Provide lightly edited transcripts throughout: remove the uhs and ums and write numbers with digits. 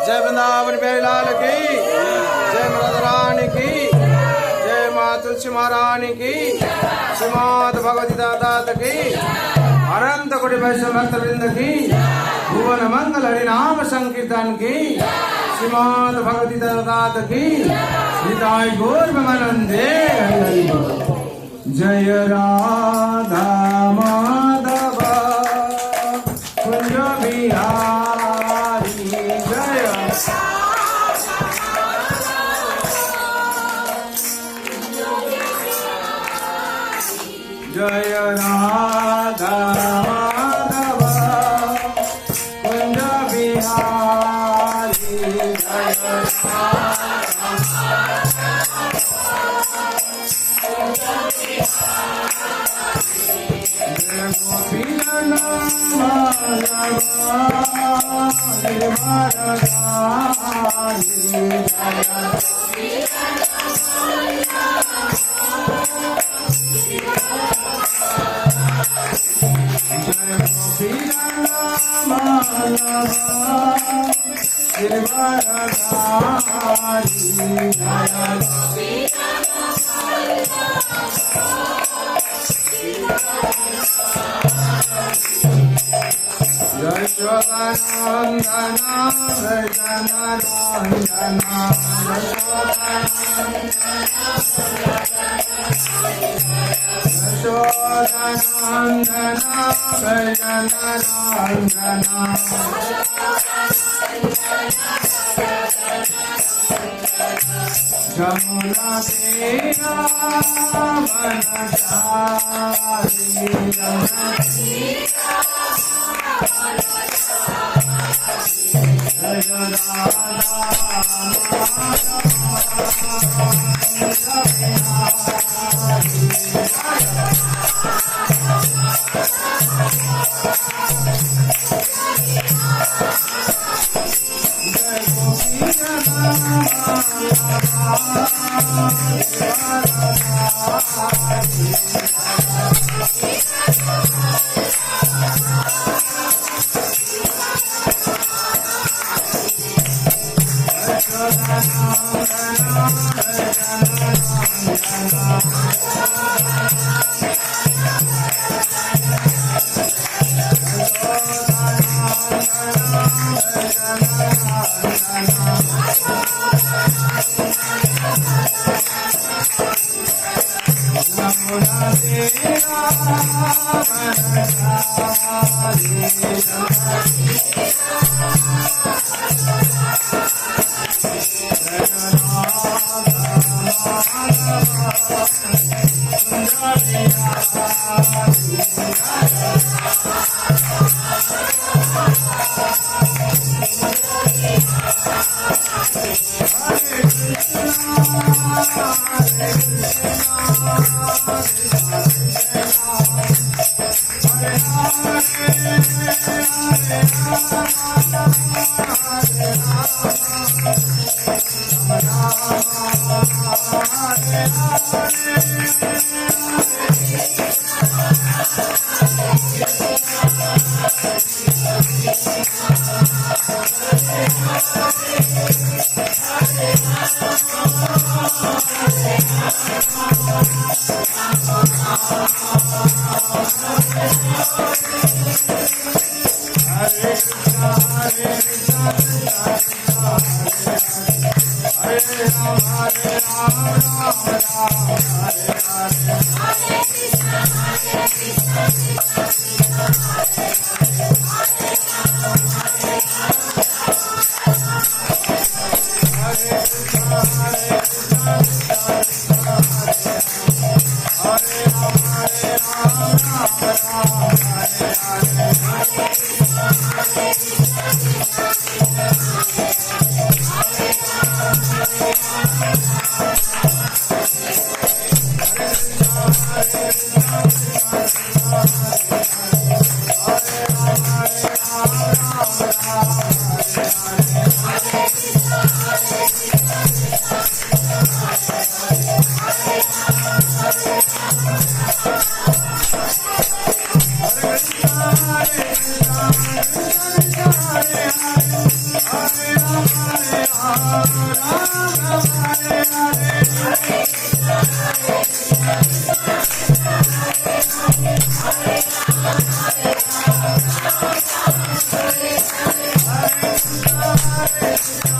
जय वृंदावन बिहारी लाल की, जय मृद रानी की, जय माँ तुलसी महारानी की, श्रीमद भगवती दादा की, अनंत कोटि वैष्णव भक्त वृंद की, भुवन मंगल हरि नाम संकीर्तन की, श्रीमद भगवती दादा की, निताय गौर प्रेमानंदे। जय राधा माधव कुंज बिहारी, जय राधा माधव कुंज बिहारी, जय जमुना तेरा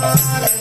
Hare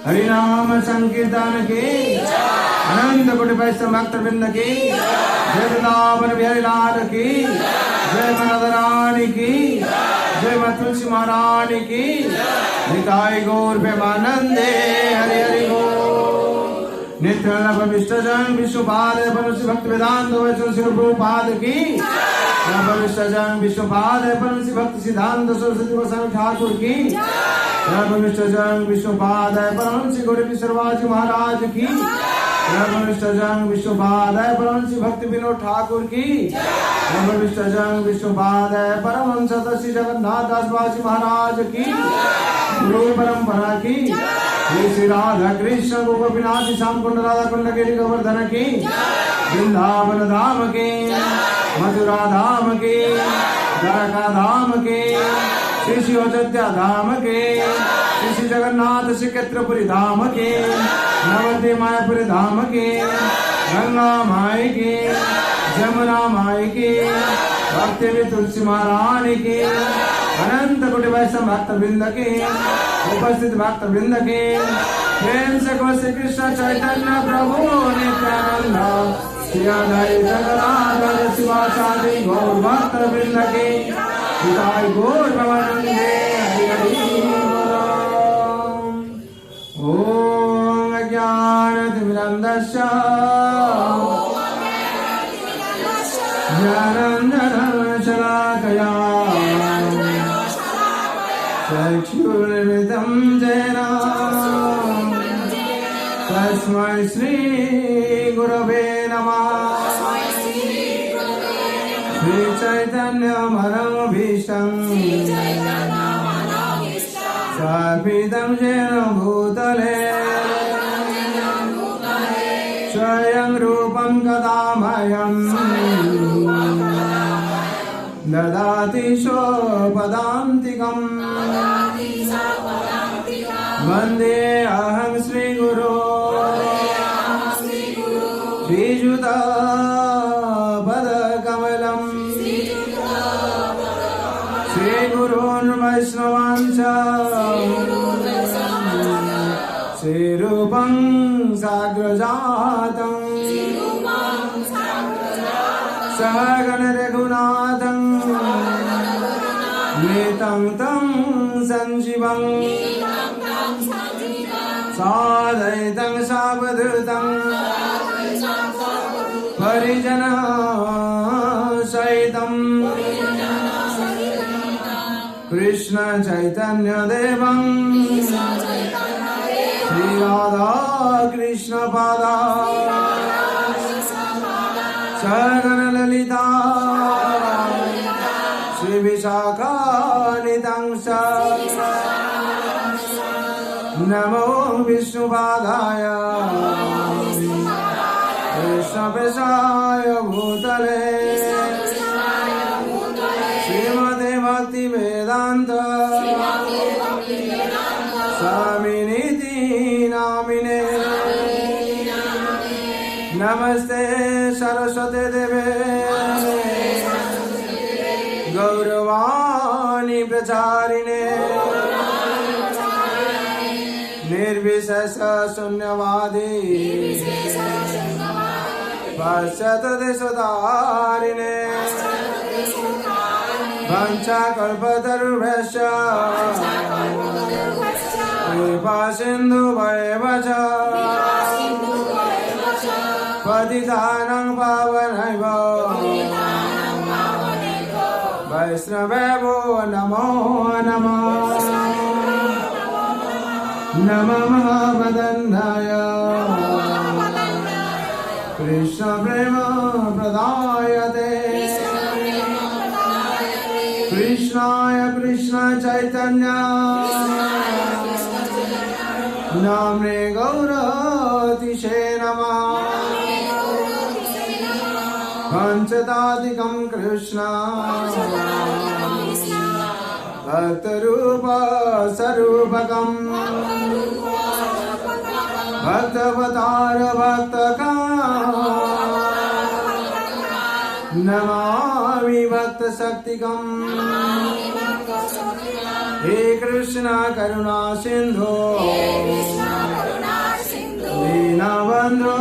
हरिनाम संकीर्तन की अनंत कोटि वैष्णव भक्तवृंद की जय वृंदावन बिहारी लाल की जय रानी की जय मां तुलसी महारानी की निताय गौर प्रेमानंदे हरि हरि बोल। नित्य विष्टजन विष्णुपाद परमश्री भक्त वेदांत वैष्णव श्री प्रभुपाद की विष्टजन विष्णुपाद परमश्री भक्त सिद्धांत सरस्वती गोस्वामी ठाकुर की जन विष्णुपाद परमश्री गौरी किशोरवाजी महाराज की जन विष्णुपाद परमश्री भक्ति विनोद ठाकुर की जन विष्णुपाद परमहंस श्री जगन्नाथ दास बाजी महाराज की गुरु परंपरा की श्री राधा कृष्ण गोपीनाथ श्याम कुंड राधा कुंड गिरी गोवर्धन की वृंदावन धाम की मथुरा धाम की द्वारका धाम की श्री श्री अयोध्या धाम के श्री श्री जगन्नाथ श्री क्षेत्रपुरी धाम के नवद्वीप मायापुरी धाम के गंगा माई के जमुना माई के भक्ति तुलसी महारानी के अनंत कोटि वैष्णव भक्त वृंद के उपस्थित भक्त वृंद के प्रेम से श्री कृष्ण चैतन्य प्रभु नित्यानंद श्री जगन्नाथ शिवाचार्य गौर भक्त वृंद के निताय गौर प्रेमानंदे हरि हरि बोल। ओम अज्ञानतिमिरन्धस्य ज्ञानाञ्जनशलाकया चक्षुर्मिलितं येन तस्मै श्री गुरवे नमः। श्री चैतन्य मनोभीष्टम् स्थापितं येन भूतले स्वयं रूपं कदा मह्यं ददाति सोपदान्तिकम् वन्दे अहं श्रीगुरो श्रीयुता पदकमलम् श्रीगुरून् वैष्णवांश्च श्रीरूपं शिरूपं साग्रजातं सहगण रघुनाथं नेतं तं संजीवं साद्वैतं सावधूतं परिजन सहितं कृष्ण चैतन्य देवं श्री राधा कृष्ण पादा सगण ललिता श्री विशाखा नितंस नमो विष्णुपादाय कृष्णपेशाय भूतले श्रीमते भक्ति वेदांत स्वामिनिति नामिने नमस्ते सरस्वती देवे गौरवाणी प्रचारिणे निर्विशेष शून्यवादी पश्चात देशधारिणे वंशाकल्पतरुभ्यश्च कृपा सिन्धुभ्येव च पतितानां पावनेभ्यो वैष्णवेभ्यो नमो नमः नमः महावदन्नाय कृष्ण प्रेम प्रदायते कृष्णाय कृष्ण चैतन्य नाम्ने गौरतिशे नमः पंचताधिकं कृष्ण भक्तरूप स्वरूपकम् भक्तवतार भक्तका नमामि भक्तशक्तिकम् हे कृष्ण करुणा सिंधु दीनबन्धो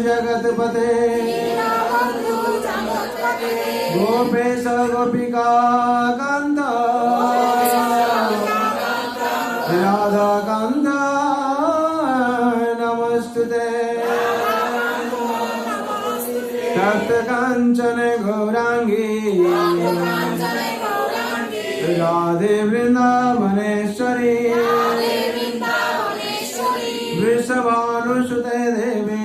जगत्पते गोपेश गोपिका कान्त राधा कान्त नमस्तुते तप्त कांचन गौरांगी राधे वृंदावनेश्वरी वृषभानुसुते देवी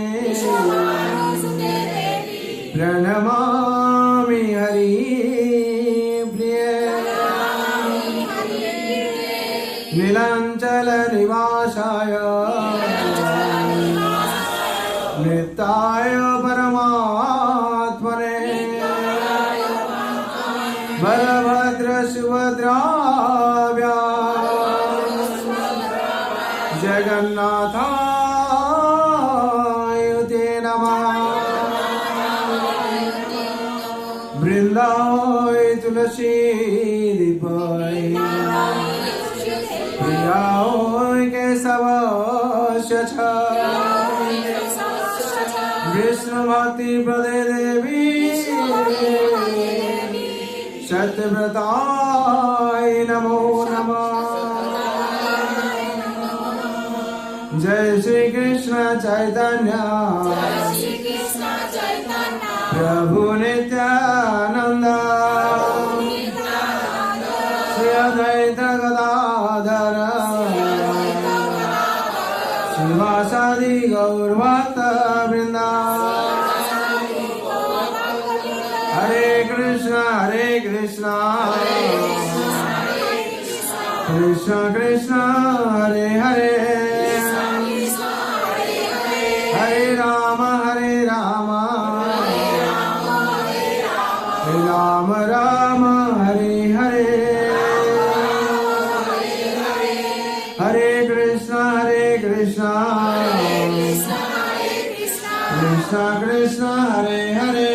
प्रणमामि हरि प्रिये नीलांचल निवासाय नित्याय परमात्मने बलभद्र सुभद्राभ्या जगन्नाथाय ते नमः वृंदाय तुलसी दीपाय प्रियाय केशवस्य च विष्णु भक्ति प्रदे देवी सत्यव्रताय नमो नमः जय श्री कृष्ण चैतन्य प्रभु नित्यानंद श्री अद्वैत गदाधर शिवासादि गौरभक्त वृंदा हरे कृष्ण कृष्ण कृष्ण हरे हरे हरे राम राम राम हरे हरे हरे कृष्ण कृष्ण कृष्ण हरे हरे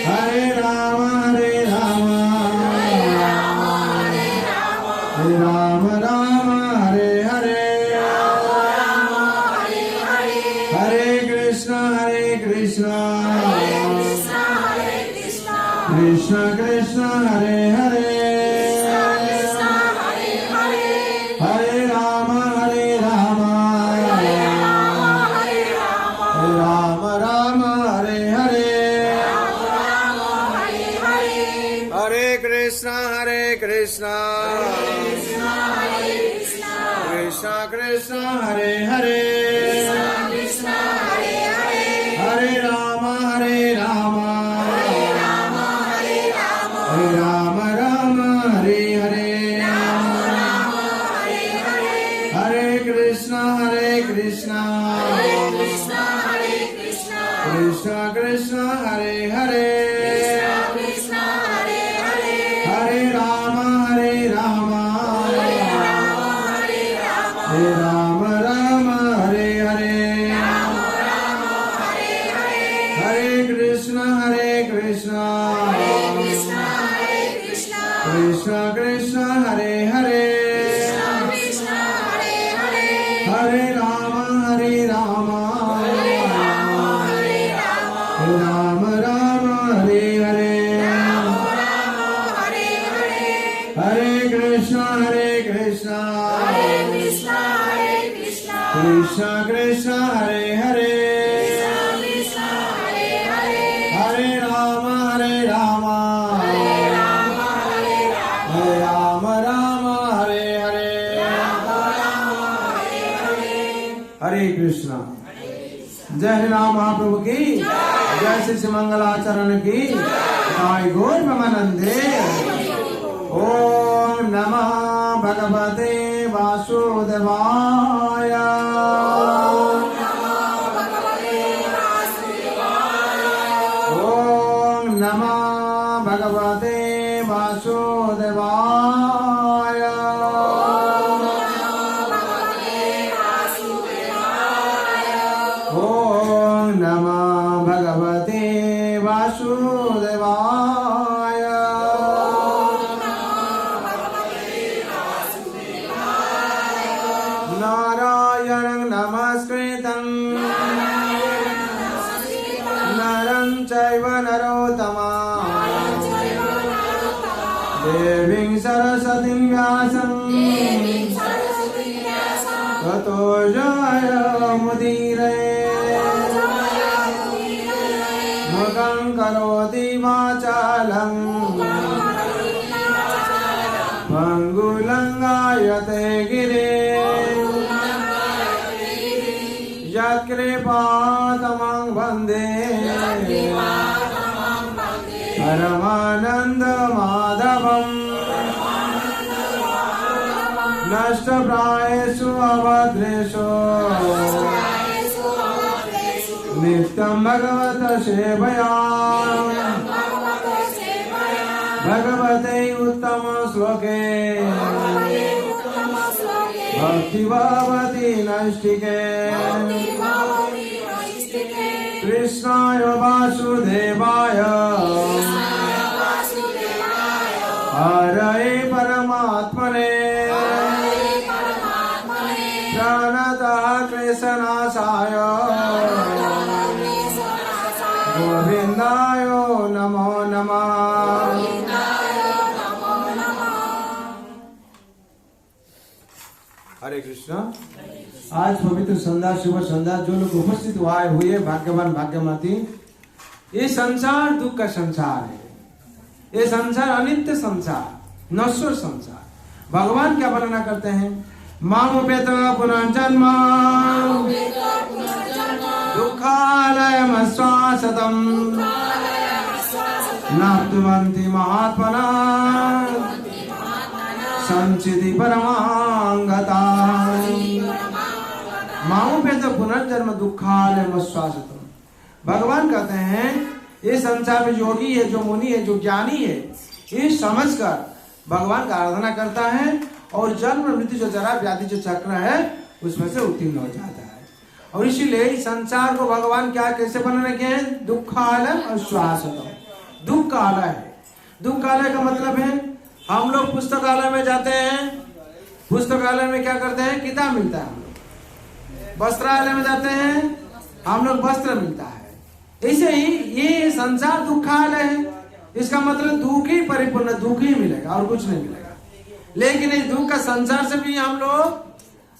हरे राम राम राम हरे कृष्ण कृष्ण हरे हरे हरे राम राम राम हरे हरे हरे कृष्ण कृष्ण कृष्ण हरे हरे हरे राम राम हरे हरे हरे कृष्ण कृष्ण कृष्ण हरे हरे हरे राम राम हरे हरे हरे कृष्ण कृष्ण कृष्ण हरे हरे हरे राम राम हरे हरे हरे कृष्ण कृष्ण हरे हरे हरे राम राम हरे हरे हरे कृष्ण। जय हरि राम महाप्रभु की जय श्री मंगलाचरण की जय गौर ब्रह्मानंदे। ओम नमः भगवते वासुदेवाय ओम नमः भगवते वासुदेवाय ओम नमः भगवते वासुदेवाय नारायणं नमस्कृतं नरं चैव नरोत्तमं देवीं सरस्वतीं व्यासं ततो जयमुदीरये मुखं करोति वाचालं पङ्गुलङ्गायते गिरिं यत्कृपातमं वन्दे परमानन्दमाधवम् नष्टप्रायेषु अभद्रेषु नित्यं भगवत सेवया भगवते उत्तम श्लोके भक्ति भवति नैष्टिके कृष्णाय वासुदेवाय हरे परमात्मने प्रणतः क्लेशनाशाय गोविन्दाय नमो नमः। हरे कृष्ण। आज पवित्र संध्या शुभ संध्या जो लोग उपस्थित हुए भाग्यवान भाग्यवती। ये संसार दुख का संसार है। ये संसार अनित्य संसार, नश्वर संसार। भगवान क्या वर्णना करते हैं? मामुपेत पुनर्जन्म दुःखालयम् आश्वासतम् नाप्नुवन्ति महात्मनः संचिति परमांगता। मामुपेत पुनर्जन्म दुःखालयम् आश्वासतम्। भगवान कहते हैं ये संसार में योगी है, जो मुनि है, जो ज्ञानी है, ये समझकर भगवान का आराधना करता है और जन्म मृत्यु जो जरा व्याधि जो चक्र है उसमें से उत्तीर्ण हो जाता है। और इसीलिए इस संसार को भगवान क्या कैसे बना रखे हैं? दुःखालय और श्वासतम। दुख कालय है। दुख कालय का मतलब है हम लोग पुस्तकालय में जाते हैं, पुस्तकालय में क्या करते हैं? किताब मिलता है। हम लोग वस्त्रालय में जाते हैं, हम लोग वस्त्र मिलता है। ऐसे ही ये संसार दुखालय है। इसका मतलब दुख ही परिपूर्ण दुख ही मिलेगा और कुछ नहीं मिलेगा। लेकिन इस दुख का संसार से भी हम लोग,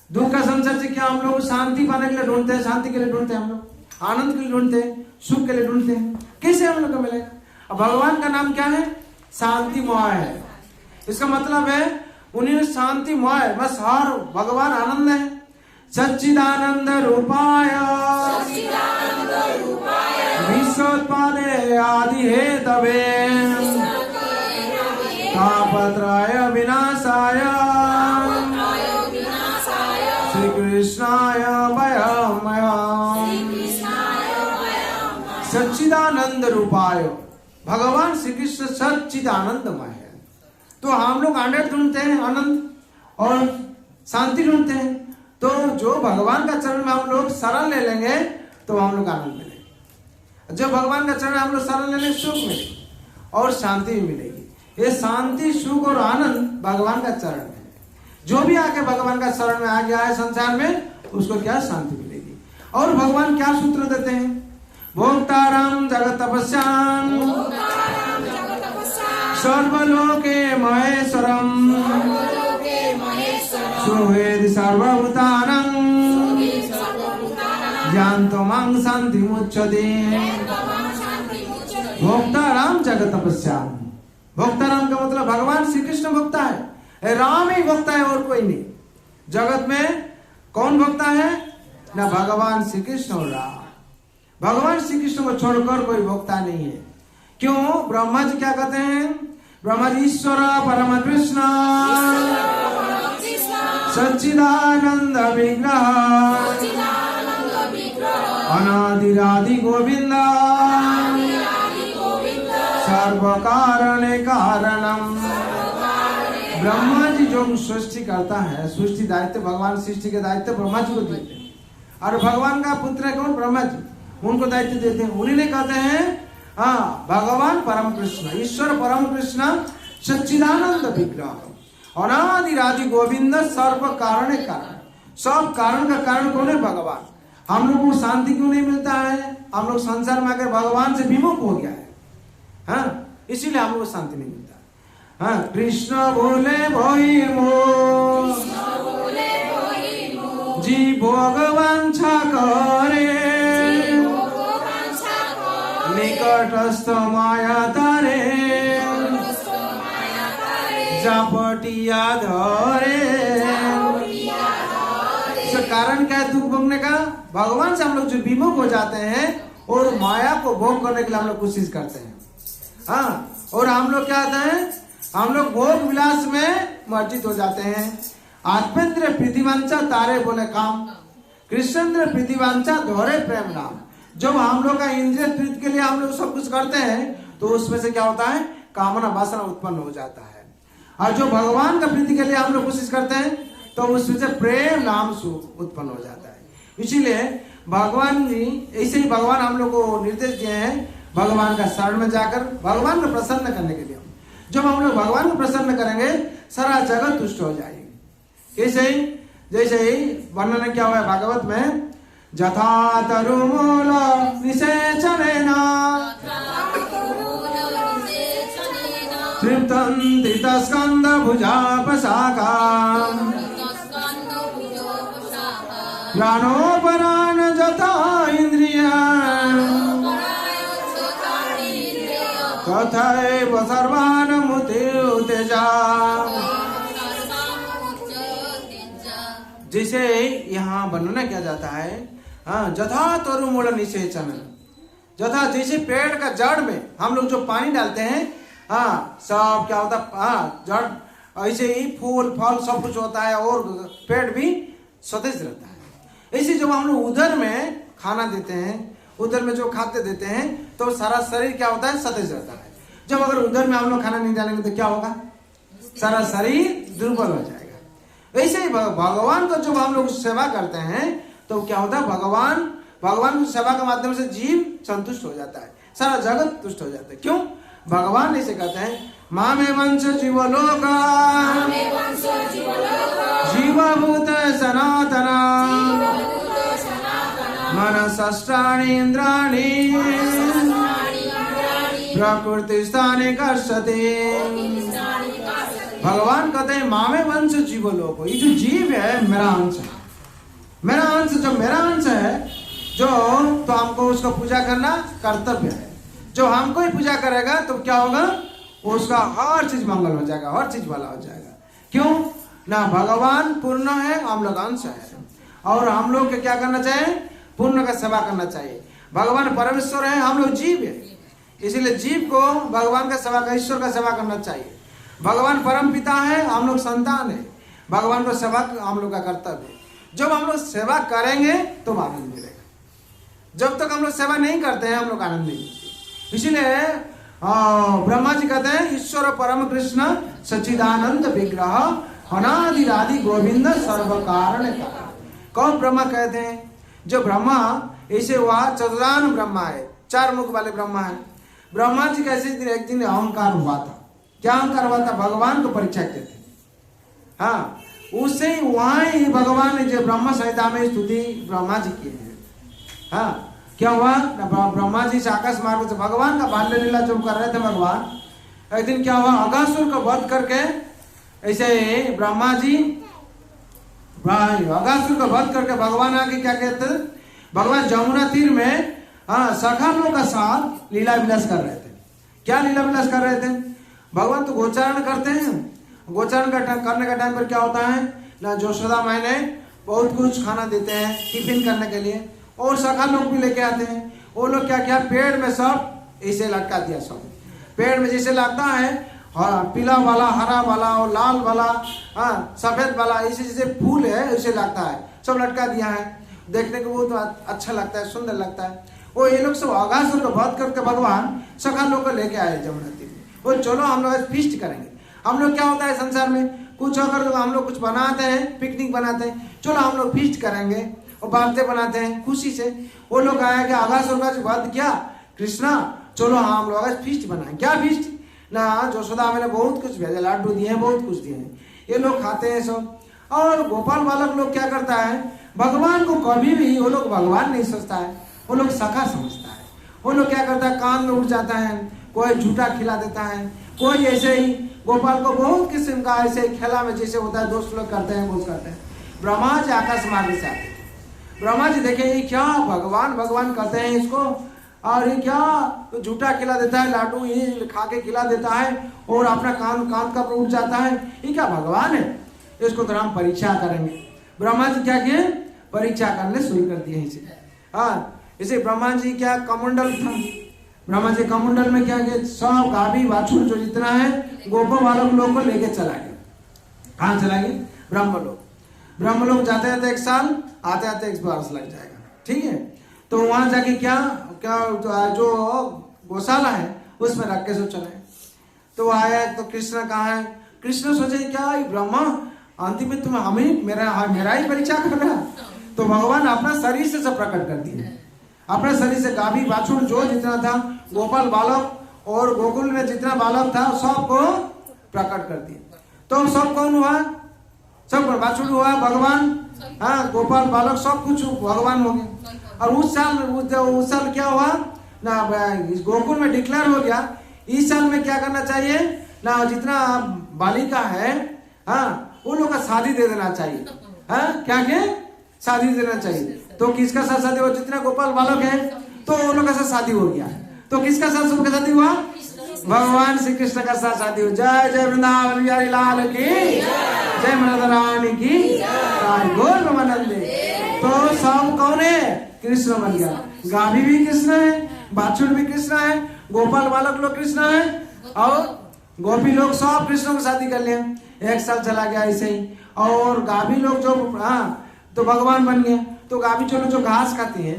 दुख का संसार से क्या हम लोग शांति पाने के लिए ढूंढते हैं, शांति के लिए ढूंढते हैं, हम लोग आनंद के लिए ढूंढते हैं, सुख के लिए ढूंढते हैं। कैसे हम लोग को मिलेगा? अब भगवान का नाम क्या है? शांतिमय है। इसका मतलब है उन्हीं शांतिमय, बस हर भगवान आनंद है। सच्चिदानंद रूपाय विश्वोत्पत्ति आदि हे तवे तापत्रय विनाशाय श्री कृष्णाय वयम्। सच्चिदानंद रूपाय, भगवान श्री कृष्ण सच्चिदानंदमय है। तो हम लोग आनंद ढूंढते हैं, आनंद और शांति ढूंढते हैं। तो जो भगवान का चरण में हम लोग शरण ले लेंगे तो हम लोग आनंद मिलेगा। जो भगवान का चरण हम लोग शरण ले लेंगे सुख मिलेगी और शांति भी मिलेगी। ये शांति, सुख और आनंद भगवान का चरण है। जो भी आके भगवान का शरण में आ गया है संसार में, उसको क्या शांति मिलेगी। और भगवान क्या सूत्र देते हैं? भोक्ताराम जगत तपस्याम सर्वलोके महेश्वरम सुवेद सर्वभूतानां ज्ञानतो मां शांति मुच्यते। भोक्ताराम जगत तपस्याम, भोक्ताराम का मतलब भगवान श्री कृष्ण भोक्ता है, राम ही भोक्ता है और कोई नहीं। जगत में कौन भोक्ता है? ना भगवान श्री कृष्ण और राम। भगवान श्री कृष्ण को छोड़कर कोई भोक्ता नहीं है। क्यों? ब्रह्मा जी क्या कहते हैं? ब्रह्मा जी ईश्वर परम कृष्ण सच्चिदानंद विग्रह अनादिरादि गोविंद सर्व कारणे कारणम। ब्रह्मा जी जो सृष्टि करता है, सृष्टि दायित्व भगवान, सृष्टि के दायित्व ब्रह्मा जी को देते हैं। और भगवान का पुत्र है कौन? ब्रह्मा जी, उनको दायित्व देते हैं। उन्हीं ने कहते हैं हाँ भगवान परम कृष्ण, ईश्वर परम कृष्ण सच्चिदानंद विग्रह अनादिरादि गोविंद सर्व कारण कारण। सब कारण का कारण कौन है? भगवान। हम लोग को शांति क्यों नहीं मिलता है? हम लोग संसार में आकर भगवान से विमुख हो गया है, हाँ, इसीलिए हम लोग को शांति नहीं मिलता। हाँ, कृष्ण बोले भोई मो जी भगवान छा करे निकटस्थ माया तारे जापटिया धरे। कारण क्या है दुख भोगने का? भगवान से हम लोग जो विमुख हो जाते हैं और माया को भोग करने के लिए हम लोग कोशिश करते हैं। हाँ, और हम लोग क्या होता है? हम लोग भोग विलास में मर्जित हो जाते हैं। आत्मेंद्र प्रीतिवांचा तारे बोले काम, कृष्णेंद्र प्रीतिवांचा दोहरे प्रेम नाम। जब हम लोग का इंद्रिय प्रीति के लिए हम लोग सब कुछ करते हैं तो उसमें से क्या होता है? कामना वासना उत्पन्न हो जाता है। और जो भगवान का प्रीति के लिए हम लोग कोशिश करते हैं तो उसमें से प्रेम नाम सुख उत्पन्न हो जाता है। इसीलिए भगवान जी, ऐसे ही भगवान हम लोग को निर्देश दिए हैं भगवान का शरण में जाकर भगवान को प्रसन्न करने के लिए। जब हम लोग भगवान को प्रसन्न करेंगे सारा जगत तुष्ट हो जाएगी। ऐसे ही जैसे ही वर्णन क्या हुआ है भागवत में, जथा तरुमूल निषेचनेन तृप्तं धृतस्कंद भुजापशाखाम् प्राणोपराण जथा इंद्रिया तथैव सर्वान् मुत्युतेजा। जैसे यहाँ वर्णन किया जाता है, हाँ, जथा तरुमूल निषेचन, जथा जैसे पेड़ का जड़ में हम लोग जो पानी डालते हैं, हाँ, सब क्या होता है? हाँ, जड़ ऐसे ही फूल फल सब कुछ होता है और पेड़ भी सतेज रहता है। ऐसे जब हम लोग उधर में खाना देते हैं, उधर में जो खाते देते हैं तो सारा शरीर क्या होता है? सतेज रहता है। जब अगर उधर में हम लोग खाना नहीं डालेंगे तो क्या होगा? सारा शरीर दुर्बल हो जाएगा। वैसे ही भगवान को जब हम लोग सेवा करते हैं तो क्या होता है? भगवान की सेवा के माध्यम से जीव संतुष्ट हो जाता है, सारा जगत तुष्ट हो जाता है। क्यों? भगवान ऐसे कहते हैं, मामे वंश जीवलोक जीवभूत सनातना मनसष्टानि इंद्राणि प्रकृति स्थाने कर्षते। भगवान कहते हैं मामे वंश जीव लोको, ये जो जीव है मेरा अंश है, मेरा अंश, जो मेरा अंश है जो, तो हमको उसका पूजा करना कर्तव्य है। जो हमको ही पूजा करेगा तो क्या होगा, उसका हर चीज मंगल हो जाएगा, हर चीज भला हो जाएगा। क्यों ना, भगवान पूर्ण है, हम लोग अंश है, और हम लोग के क्या करना चाहिए, पूर्ण का सेवा करना चाहिए। भगवान परमेश्वर है, हम लोग जीव है, इसीलिए जीव को भगवान का सेवा, ईश्वर का सेवा करना चाहिए। भगवान परम पिता है, हम लोग संतान है, भगवान को सेवा हम लोग का कर्तव्य है। जब हम लोग सेवा करेंगे तो आनंद मिलेगा, जब तक हम लोग सेवा नहीं करते हैं हम लोग आनंद नहीं मिलते। इसीलिए ब्रह्मा जी कहते हैं ईश्वर परम कृष्ण सच्चिदानंद विग्रह अनादिरादि गोविंद सर्व कारण। कौन ब्रह्मा कहते हैं, जो ब्रह्मा ऐसे हुआ चतुरान ब्रह्मा है, चार मुख वाले ब्रह्मा है। ब्रह्मा जी कैसे एक दिन अहंकार हुआ था, क्या अहंकार हुआ था, भगवान को परीक्षा करते थे। हाँ, उससे वहां ही भगवान ने जो ब्रह्म संहिता में स्तुति ब्रह्मा जी की है। हाँ, क्या हुआ, ब्रह्मा जी से आकाश मार्ग से भगवान का बाल्य लीला जो कर रहे थे भगवान, एक दिन क्या हुआ, अगासुर को वध करके, ऐसे ब्रह्मा जी अगासुर को वध करके भगवान आके क्या कहते, भगवान जमुना तीर में सखा लोगों का साथ लीला विलास कर रहे थे। क्या लीला विलास कर रहे थे, भगवान तो गोचारण करते हैं, गोचारण करने का टाइम पर क्या होता है ना, यशोदा माई ने बहुत कुछ खाना देते हैं टिफिन करने के लिए, और सखा लोग भी लेके आते हैं। वो लोग क्या क्या, पेड़ में सब ऐसे लटका दिया, सब पेड़ में जैसे लगता है पीला वाला, हरा वाला और लाल वाला, सफेद वाला, ऐसे जैसे फूल है ऐसे लगता है, सब लटका दिया है। देखने को बहुत अच्छा लगता है, सुंदर लगता है। वो ये लोग सब अगासुर को वध करके भगवान सखा लोग को लेके आए जमुना तीर में। वो चलो हम लोग फीस्ट करेंगे। हम लोग क्या होता है संसार में, कुछ अगर हम लोग कुछ बनाते हैं, पिकनिक बनाते हैं, चलो हम लोग फीस्ट करेंगे और बातें बनाते हैं खुशी से। वो लोग आए कि अगासुर का वध किया कृष्णा, चलो हम लोग फीस्ट बनाए। क्या फीस्ट ना, यशोदा मैंने बहुत कुछ भेजा, लड्डू दिए हैं, बहुत कुछ दिए हैं, ये लोग खाते हैं सब। और गोपाल बालक लोग क्या करता है, भगवान को कभी भी वो लोग भगवान नहीं सोचता है, वो लोग सखा समझता है। वो लोग क्या करता है, कान में उठ जाता है, कोई झूठा खिला देता है, कोई ऐसे ही गोपाल को बहुत किस्म का ऐसे खेला में जैसे होता है दोस्त लोग करते हैं, वो करते हैं। ब्रह्मा जी आकाश मार्ग से आते, ब्रह्मा जी देखे ये क्या भगवान भगवान कहते हैं इसको, और ये क्या तो झूठा खिला देता है, लाडू ये खा के खिला देता है और अपना कान का उठ जाता है, ये क्या भगवान है, इसको तो हम परीक्षा करेंगे। ब्रह्मा जी क्या किए, परीक्षा करने शुरू कर दिए इसे। हाँ, इसे ब्रह्मा जी क्या कमंडल था, ब्रह्मा जी कमंडल में क्या किया, सब गाभी वाछुर जो जितना है गोपो बालक लोग को लेके चला गया। कहाँ चला गया, ब्रह्मलोक। ब्रह्मलोक जाते जाते 1 साल, आते आते 1 वर्ष लग जाएगा, ठीक है। तो वहां जाके क्या क्या जो गौशाला है उसमें रख के सब चले। तो आया तो कृष्ण कहाँ है, कृष्ण सोचे क्या ब्रह्मा अंतिम में तुम हमें मेरा ही परीक्षा कर रहा। तो भगवान अपना शरीर से सब प्रकट कर दिए, अपने शरीर से गाभी बाछुर जो जितना था, गोपाल बालक और गोकुल में जितना बालक था सबको प्रकट कर दिया। तो सब कौन हुआ, सब बाछुर हुआ भगवान, हाँ गोपाल बालक सब कुछ भगवान हो गए। और उस साल क्या हुआ ना, गोकुल में डिक्लेयर हो गया इस साल में क्या करना चाहिए ना, जितना बालिका है हाँ वो लोग का शादी दे देना चाहिए। हाँ क्या शादी देना चाहिए। तो किसका साथ शादी हुआ, जितना गोपाल बालक है तो उन लोगों का साथ शादी हो गया। तो किसका साथ सबका शादी हुआ, भगवान श्री कृष्ण का साथ शादी हुआ। जय जय वृंदावन बिहारी लाल की जय, राधा रानी की गौर ब्रह्मानंदे। तो सब कौन है, कृष्ण बन गया। गाभी भी कृष्ण है, बाछुर भी कृष्ण है, गोपाल बालक लोग कृष्ण है और गोपी लोग सब कृष्ण को शादी कर लिया। 1 साल चला गया ऐसे ही। और गाभी लोग जो तो भगवान बन गए। तो गाभी जो घास खाती है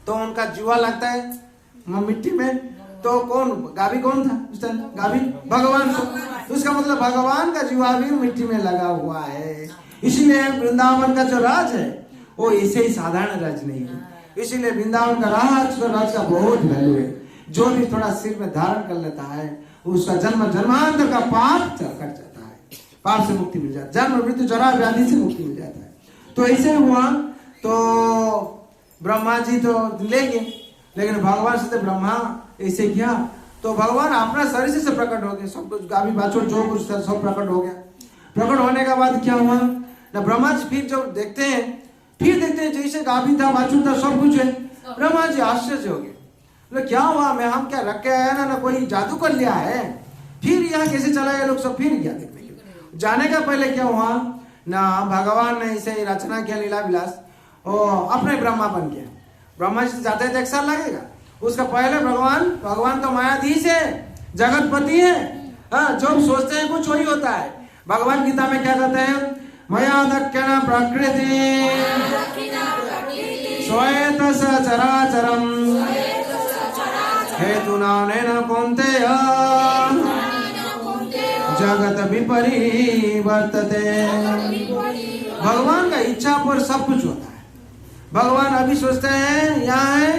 तो उनका जुआ लगता है मिट्टी में। तो कौन गाभी कौन था उस टाइम, गाभी भगवान। तो उसका मतलब भगवान का जुआ भी मिट्टी में लगा हुआ है। इसीलिए वृंदावन का जो राज है वो ऐसे ही साधारण राज नहीं है। इसीलिए वृंदावन का राज का बहुत वैल्यू है। जो भी थोड़ा सिर में धारण कर लेता है उसका जन्मांतर का पाप कट जाता है, पाप से मुक्ति मिल जाती है, जन्म मृत्यु जरा व्याधि से मुक्ति मिल जाता है। तो ऐसे हुआ। तो ब्रह्मा जी तो ले गए, लेकिन भगवान से तो ब्रह्मा ऐसे किया तो भगवान अपना शरीर से प्रकट हो गए, सब कुछ गाभी बाछुर जो कुछ था सब प्रकट हो गया। प्रकट होने के बाद क्या हुआ ना, ब्रह्मा जी फिर जब देखते हैं जैसे गाभी था बाछुर था सब कुछ है। ब्रह्मा जी आश्चर्य हो गए, बोले क्या हुआ, मैं हम क्या रख के आया ना कोई जादू कर लिया है, फिर यहाँ कैसे चला गया, लोग सब फिर गया देखने के लिए। जाने का पहले क्या हुआ ना, भगवान ने इसे रचना किया लीला विलास, और अपने ब्रह्मा बन गया। ब्रह्मा जी जाते थे 1 साल लगेगा, उसका पहले भगवान तो मायाधीश है, जगतपति है, हाँ, जो सोचते हैं कुछ वही होता है। भगवान गीता में क्या कहते हैं, मया दक्षिण प्रकृति श्वेत सचराचरम हेतुनानेन कौन्तेय जगत विपरिवर्तते। भगवान का इच्छा पर सब कुछ होता है। भगवान अभी सोचते हैं यहाँ है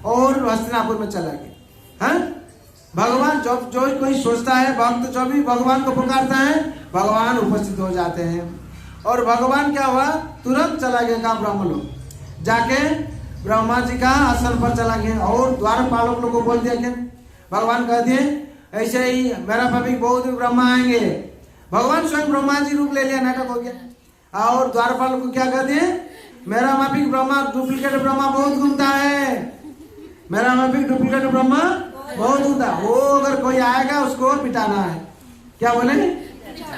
और हस्तिनापुर में चला गया, हाँ? भगवान जब जो कोई सोचता है, भक्त जो भी भगवान को पुकारता है, भगवान उपस्थित हो जाते हैं। और भगवान क्या हुआ, तुरंत चला गया का ब्रह्मलोक, जाके ब्रह्मा जी का आसन पर चला गया और द्वारपालक लोग को बोल दिया कि भगवान कह दिए ऐसे ही मेरा पब्लिक बहुत ब्रह्मा आएंगे। भगवान स्वयं ब्रह्मा जी रूप ले लिया, नाटक हो गया। और द्वारपाल को क्या कह दिए, मेरा माफिक ब्रह्मा डुप्लीकेट ब्रह्मा बहुत घूमता है, मेरा माफिक डुप्लीकेट ब्रह्मा बहुत घूमता है, वो अगर कोई आएगा उसको पिटाना है। क्या बोले,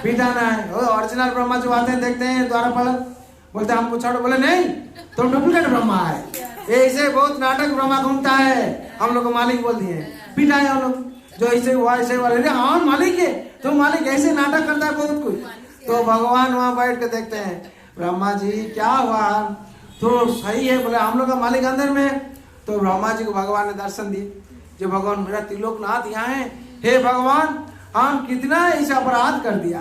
पिटाना है। ओरिजिनल ब्रह्मा जो आते हैं देखते हैं द्वारपाल बोलते हमको छोड़ो, बोले नहीं तो डुप्लीकेट ब्रह्मा है, ऐसे बहुत नाटक ब्रह्मा घूमता है, हम लोग को मालिक बोल दिए, पिटाए हम लोग। जो ऐसे हुआ ऐसे वाले, हाँ मालिक है तो मालिक ऐसे नाटक करता है बहुत कुछ। तो भगवान वहां बैठ के देखते हैं, ब्रह्मा जी क्या हुआ, तो सही है, बोले हम लोग का मालिक अंदर में। तो ब्रह्मा जी को भगवान ने दर्शन दिए, जो भगवान मेरा त्रिलोकनाथ यहाँ है, हे भगवान हम कितना ऐसा अपराध कर दिया,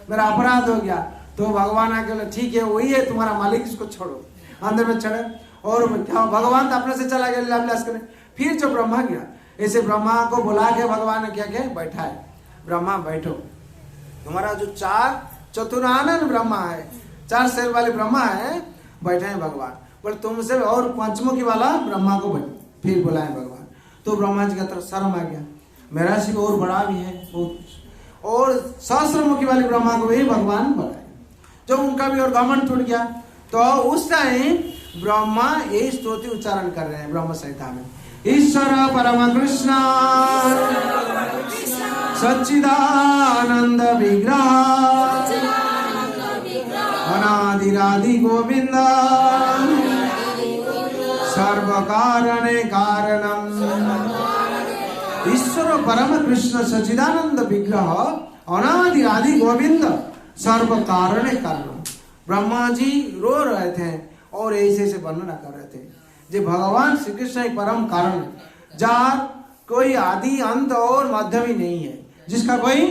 मेरा अपराध हो गया। तो भगवान आके बोले ठीक है वही है तुम्हारा मालिक, इसको छोड़ो। अंदर में चढ़े और क्या भगवान तो अपने से चला गया लीला विलास करने। फिर जो ब्रह्मा गया, ऐसे ब्रह्मा को बुला के भगवान ने क्या किया, बैठा है, ब्रह्मा बैठो, तुम्हारा जो 4 चतुरानन ब्रह्मा है, 4 शेर वाले ब्रह्मा है, बैठे हैं भगवान। पर तुमसे और पंचमुखी वाला ब्रह्मा को फिर बुलाए भगवान। तो ब्रह्मा जी का तरफ शर्म आ गया, मेरा शिव और बड़ा भी है बहुत, और सहस्त्रमुखी वाले ब्रह्मा को भी भगवान बुलाए, जो उनका भी और घमंड टूट गया। तो उस टाइम ब्रह्मा ये स्तुति उच्चारण कर रहे हैं ब्रह्म संहिता में, ईश्वर परम कृष्ण सच्चिदानंद विग्रह अनादिरादि गोविंद सर्व कारणे कारणम। ईश्वर परम कृष्ण सच्चिदानंद विग्रह अनादिरादि गोविंद सर्व कारणे कारणम। ब्रह्मा जी रो रहे थे और ऐसे वर्णना कर रहे थे, जो भगवान श्री कृष्ण एक परम कारण, जार कोई आदि अंत और मध्य भी नहीं है, जिसका कोई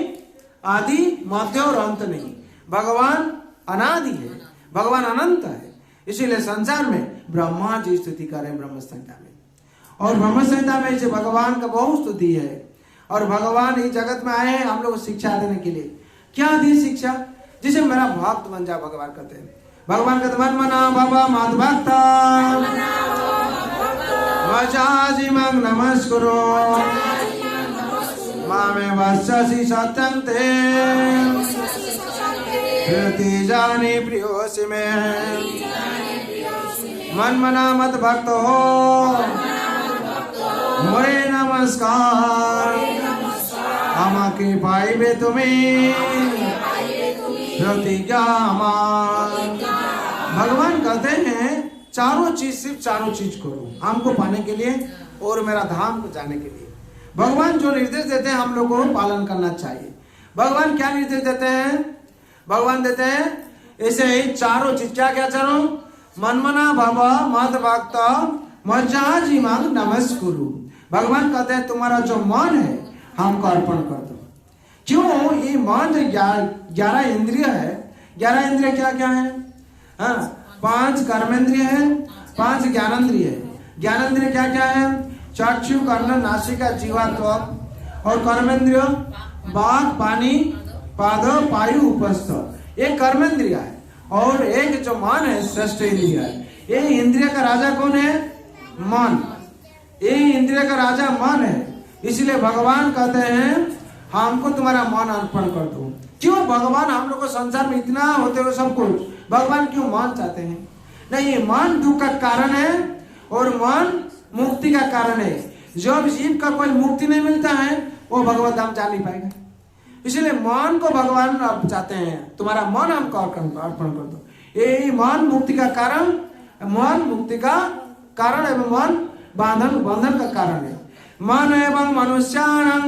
आदि मध्य और अंत नहीं। भगवान अनादि है, भगवान अनंत है। इसीलिए संसार में ब्रह्मा जी स्तुति करें ब्रह्म संहिता में, और ब्रह्म संहिता में जो भगवान का बहुत स्तुति है। और भगवान इस जगत में आए हैं हम लोग शिक्षा देने के लिए। क्या दी शिक्षा, जिसे मेरा भक्त बन जा, भगवान कहते हैं। भगवान कहते मन मना बाबा मात भक्ता वचाजी मंग नमस्कुरो मामे वस्ससि सत्यं ते प्रति जानी प्रियोसि में। मन मना मत भक्त हो मोरे नमस्कार, আমাকে পাইবে তুমি प्रतिज्ञा। भगवान कहते हैं चारों चीज, सिर्फ चारों चीज करो हमको पाने के लिए और मेरा धाम को जाने के लिए। भगवान जो निर्देश देते हैं हम लोगों को पालन करना चाहिए। भगवान क्या निर्देश देते हैं, भगवान देते हैं ऐसे ही चारों चीज। क्या क्या चारों, मनमना बाबा मत भक्त मज्जाजी मांग नमस्कुरु। भगवान कहते हैं तुम्हारा जो मन है हमको अर्पण कर दो। क्यों, ये मन 11 इंद्रिय है। 11 इंद्रिय क्या क्या है, हाँ 5 कर्मेंद्रिय है, 5 ज्ञानेंद्रिय है। ज्ञानेंद्रिय क्या क्या है, चक्षु कर्ण नासिका जीवा त्वक। और कर्मेंद्रिय बाघ पानी पाद पायु उपस्थ, एक कर्मेंद्रिय है। और एक जो मन है श्रेष्ठ इंद्रिय है। ये इंद्रिय का राजा कौन है, मन। ये इंद्रिय का राजा मन है। इसलिए भगवान कहते हैं हमको तुम्हारा मन अर्पण कर दो। क्यों भगवान हम लोग को संसार में इतना होते हुए सब कुछ भगवान क्यों मन चाहते हैं? नहीं, मन दुख का कारण है और मन मुक्ति का कारण है। जब जीव का कोई मुक्ति नहीं मिलता है वो भगवत धाम जा नहीं पाएगा। इसलिए मन को भगवान अब चाहते हैं तुम्हारा मन हमको अर्पण कर दो। यही मन मुक्ति का कारण, मन मुक्ति का कारण एवं मन बंधन का कारण है। मन एवं मनुष्याणां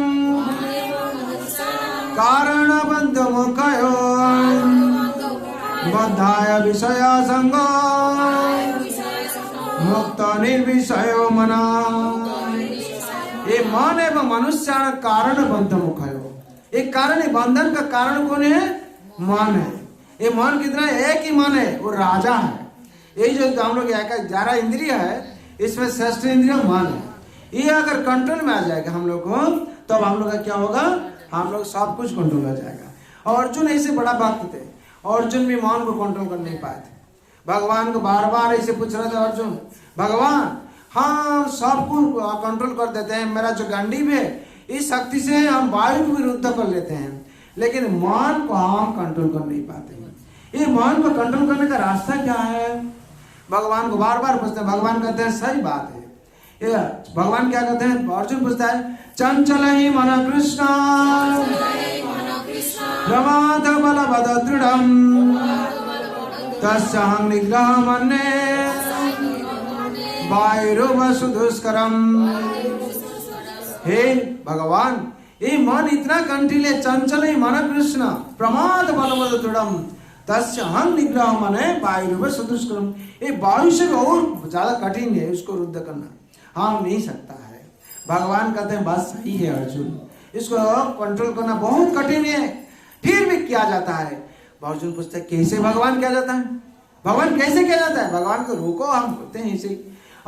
कारण बंध मुखयो बद्धाय विषय संग मुक्त निर्विषयो मना। ये मन एवं मनुष्याणां कारण बंध मुखयो, एक कारण है, बंधन का कारण कौन है? मन है। ये मन कितना है? एक ही मन है, वो राजा है। यही जो हम लोग 11 इंद्रिय है, इसमें श्रेष्ठ इंद्रिय मन है। ये अगर कंट्रोल में आ जाएगा हम लोग को, तब हम लोग का क्या होगा? हम लोग सब कुछ कंट्रोल हो जाएगा। अर्जुन ऐसे बड़ा भक्त थे, अर्जुन भी मन को कंट्रोल कर नहीं पाए थे। भगवान को बार बार ऐसे पूछ रहे थे अर्जुन, भगवान हाँ सबको कंट्रोल कर देते हैं, मेरा जो गांडीव है इस शक्ति से हम वायु को भी रुद्ध कर लेते हैं, लेकिन मन को हम कंट्रोल कर नहीं पाते हैं। ये मन को कंट्रोल करने का रास्ता क्या है? भगवान को बार बार पूछते हैं। भगवान कहते हैं सही बात है। ये भगवान क्या कहते हैं? अर्जुन पूछता है, चंचल ही मन कृष्ण प्रमाद बलवद दृढ़म तस्याहं निग्रह मन्ये वायुरवसु दुष्करम। हे भगवान, ये मन इतना कंठिले, चंचल ही मन कृष्ण प्रमाद बलवद दृढ़म तस्याहं निग्रह मन्ये वायुरवसु दुष्करम। ये वायु से और ज्यादा कठिन है उसको रुद्ध करना, हम नहीं सकता है। भगवान कहते हैं बात सही है अर्जुन, इसको कंट्रोल करना बहुत कठिन है, फिर भी किया जाता है। अर्जुन पूछते हैं कैसे भगवान किया जाता है? भगवान कैसे किया जाता है? भगवान को रोको, हम बोलते हैं इसे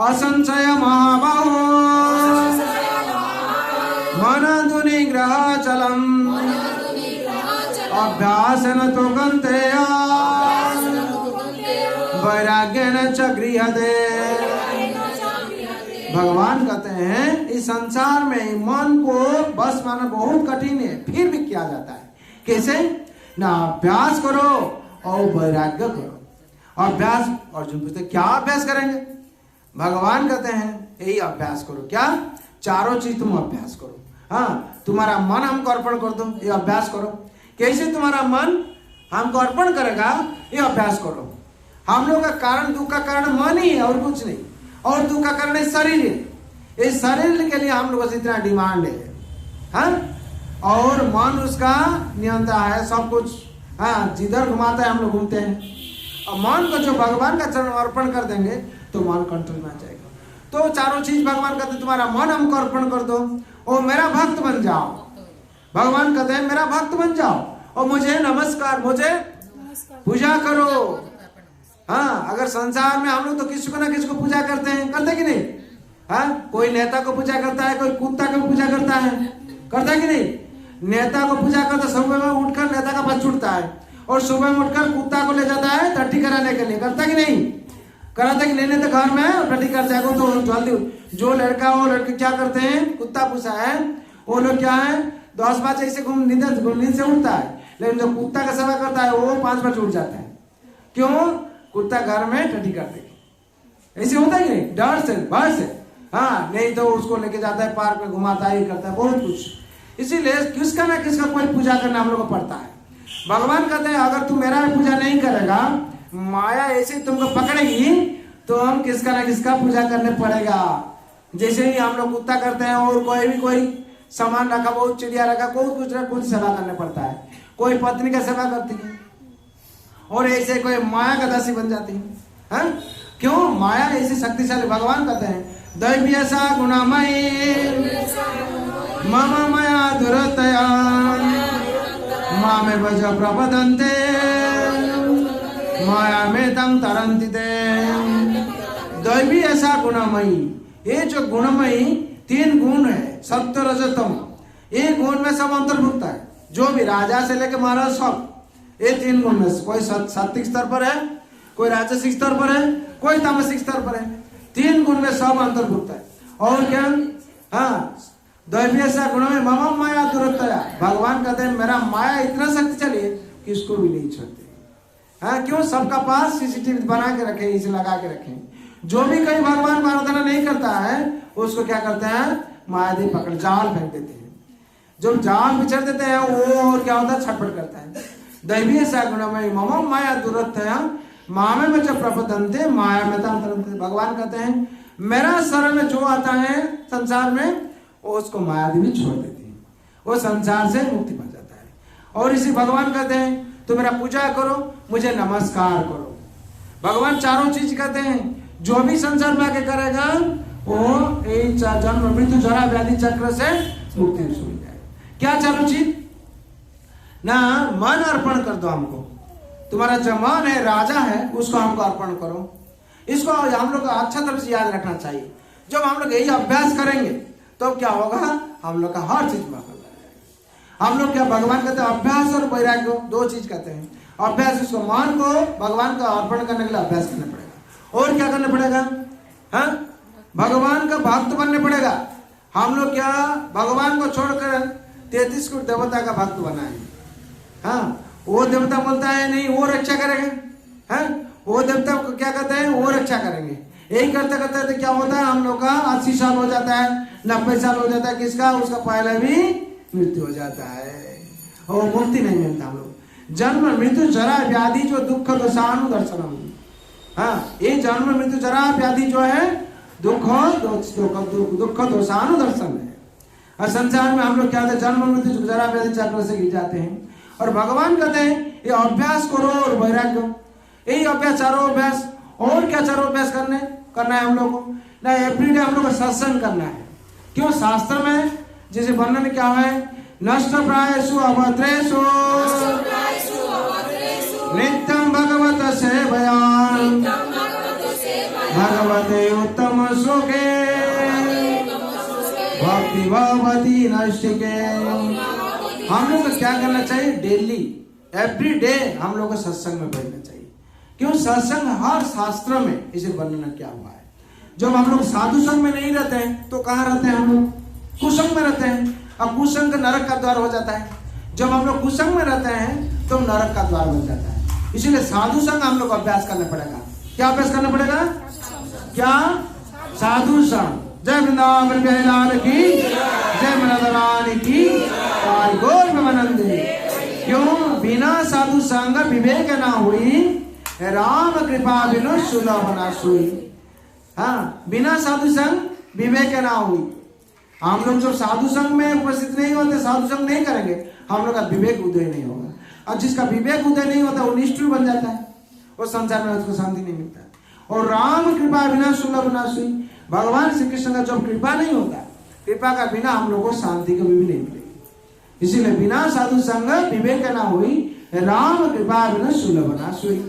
असंशय महाबाहो मन दुनिग्रह चलम अभ्यास न तो गंतेया वैराग्य न च गृह्यते। भगवान कहते हैं इस संसार में मन को बस माना बहुत कठिन है, फिर भी किया जाता है। कैसे? ना अभ्यास करो और वैराग्य करो। अभ्यास, अर्जुन पूछते क्या अभ्यास करेंगे? भगवान कहते हैं यही अभ्यास करो। क्या? चारों चीज तुम अभ्यास करो। हाँ, तुम्हारा मन हमको अर्पण कर दो, ये अभ्यास करो। कैसे तुम्हारा मन हमको अर्पण करेगा? ये अभ्यास करो। हम लोग का कारण, दुख का कारण मन ही है और कुछ नहीं, और दुख का कारण शरीर है। इस शरीर के लिए हम लोगों से इतना डिमांड है, हाँ? और मन उसका नियंत्रण है सब कुछ, हाँ, जिधर घुमाता है हम लोग घूमते हैं। और मन को जो भगवान का चरण अर्पण कर देंगे तो मन कंट्रोल में आ जाएगा। तो चारों चीज भगवान कहते हैं तुम्हारा मन हमको अर्पण कर दो और मेरा भक्त बन जाओ। भगवान कहते हैं मेरा भक्त बन जाओ और मुझे नमस्कार, मुझे पूजा करो। हाँ, अगर संसार में हम लोग तो किसी को ना किसी को पूजा करते हैं, करते कि नहीं? हाँ, कोई नेता को पूजा करता है, कोई कुत्ता को पूजा करता है, करता है कि नहीं? नेता को पूजा करता, सुबह में उठकर नेता का पद छूटता है और सुबह में उठकर कुत्ता को ले जाता है टट्टी कराने के लिए, करता कि नहीं? कराता कि लेने तो घर में टट्टी कर जाएगा तो जल्दी। जो लड़का वो लड़के क्या करते हैं, कुत्ता पूछा है, वो लोग क्या है 10 बार ऐसे नींद से उठता है, लेकिन जो कुत्ता का सेवा करता है वो 5 बार उठ जाता है। क्यों? कुत्ता घर में टट्टी कर देगी। ऐसे होता है कि नहीं? डर से, भय से। हाँ, नहीं तो उसको लेके जाता है पार्क में, घुमाता है, करता है बहुत कुछ। इसीलिए किसका ना किसका कोई पूजा करना हम लोग को पड़ता है। भगवान कहते हैं अगर तू मेरा पूजा नहीं करेगा, माया ऐसे तुमको पकड़ेगी तो हम किसका ना किसका पूजा करने पड़ेगा। जैसे ही हम लोग कुत्ता करते हैं और कोई सामान रखा, बहुत चिड़िया रखा, कुछ सेवा करने पड़ता है। कोई पत्नी का सेवा करती है और ऐसे कोई माया का दासी बन जाती है। हाँ? क्यों? माया ऐसी शक्तिशाली। भगवान कहते हैं दैवी सा गुणामयी मम मया दुरतया मामे भज प्रपदन्ते माया में तंग तरंति ते। दैवी ऐसा गुणमयी, ये जो गुणमयी 3 गुण है, सत्य रजतम, ये गुण में सब अंतर्भुक्त है। जो भी राजा से लेकर महाराज सब ये 3 गुण में, कोई सात्विक स्तर पर है, कोई राजसिक स्तर पर है, कोई तामसिक स्तर पर है। 3 गुण में सब अंतर्भुक्त है। और क्या? हाँ, दैवीय गुणों में मम माया दुरतया, भगवान कहते हैं मेरा माया इतना शक्तिशाली है कि इसको भी नहीं छोड़ते। हाँ, क्यों? सबका पास सीसीटीवी बना के रखे, इसे लगा के रखे। जो भी कहीं भगवान को आराधना नहीं करता है उसको क्या करते हैं? मायादेव पकड़ जाल फेंक देते हैं। जब जाल बिछड़ देते हैं वो और क्या होता है? छटपट करता है। दैवीय गुण में मम माया दुरतया मामे में जब प्रपदंते माया में तंत्रंते, भगवान कहते हैं मेरा शरण में जो आता है संसार में वो उसको मायादेवी छोड़ देती है, वो संसार से मुक्ति पा जाता है। और इसी भगवान कहते हैं तो मेरा पूजा करो, मुझे नमस्कार करो। भगवान चारों चीज कहते हैं जो भी संसार में आके करेगा वो जन्म मृत्यु जरा व्याधि चक्र से मुक्ति हो जाए। क्या चारों चीज? ना मन अर्पण कर दो हमको, तुम्हारा जो मन है राजा है उसको हमको अर्पण करो। इसको हम लोग को अच्छा तरह से याद रखना चाहिए। जब हम लोग यही अभ्यास करेंगे तो क्या होगा? हम लोग का हर चीज में हम लोग क्या भगवान कहते हैं अभ्यास और वैराग्य दो चीज कहते हैं। अभ्यास इसको मन को भगवान का अर्पण करने के लिए अभ्यास करना पड़ेगा। और क्या करना पड़ेगा? हाँ, भगवान का भक्त बनने पड़ेगा। हम लोग क्या भगवान को छोड़कर 33 कोटि देवता का भक्त बनाए। हाँ, वो देवता बोलता है नहीं वो रक्षा करेंगे। हाँ, वो देवता को क्या कहते हैं? वो रक्षा करेंगे। यही करते करते तो क्या होता है? हम लोग का 80 साल हो जाता है, 90 साल हो जाता है। किसका? उसका पहले भी मृत्यु हो जाता है और मुक्ति नहीं मिलता। हम लोग जन्म मृत्यु जरा व्याधि जो दुख दोषानुदर्शनम। हाँ, ये जन्म मृत्यु जरा व्याधि जो है दुख दोषानुदर्शन है। और संसार में हम लोग क्या होता है? जन्म मृत्यु जरा व्याधि चक्र से गिर जाते हैं। और भगवान कहते हैं ये अभ्यास करो और वैराग्य, यही अभ्यास चारों अभ्यास। और क्या चारों अभ्यास करना है हम लोग को? ना एवरीडे हम लोग को सत्संग करना है। क्यों? शास्त्र में जैसे वर्णन क्या है? नष्ट प्रायसु अभद्रेषु नित्यं भगवत सेवयां भगवते उत्तम सुखे भक्ति भवति नैष्ठिके। हम लोग को क्या करना चाहिए? डेली एवरी डे हम लोग को सत्संग में बैठना चाहिए। क्यों? सत्संग हर शास्त्र में इसे वर्णन क्या हुआ है। जब हम लोग साधु संग में नहीं रहते हैं तो कहाँ रहते हैं? हम लोग कुसंग में रहते हैं। अब कुसंग नरक का द्वार हो जाता है। जब हम लोग कुसंग में रहते हैं तो नरक का द्वार बन जाता है। इसीलिए साधु संग हम लोग को अभ्यास करना पड़ेगा। क्या अभ्यास करना पड़ेगा? क्या? साधु संग। जय वृंदावन बिहारी लाल की जय, राधा रानी की गौर प्रेमानंदे। क्यों? बिना साधु संग विवेक ना हुई, राम कृपा बिनु सुलभ ना सोई। हाँ, बिना साधु संग विवेक ना हुई। हम लोग जब साधु संग में उपस्थित नहीं होते, साधु संग नहीं करेंगे, हम लोग का विवेक उदय नहीं होगा। और जिसका विवेक उदय नहीं होता वो निष्ठुर बन जाता है, वो संसार में उसको शांति नहीं मिलता। और राम कृपा बिना सुलभ ना सोई, भगवान श्री कृष्ण का जब कृपा नहीं होता, कृपा का बिना हम लोग को शांति कभी भी नहीं मिलेगी। इसीलिए बिना साधु संग विवेक ना हुई, राम कृपा बिना सुलभ ना सोई।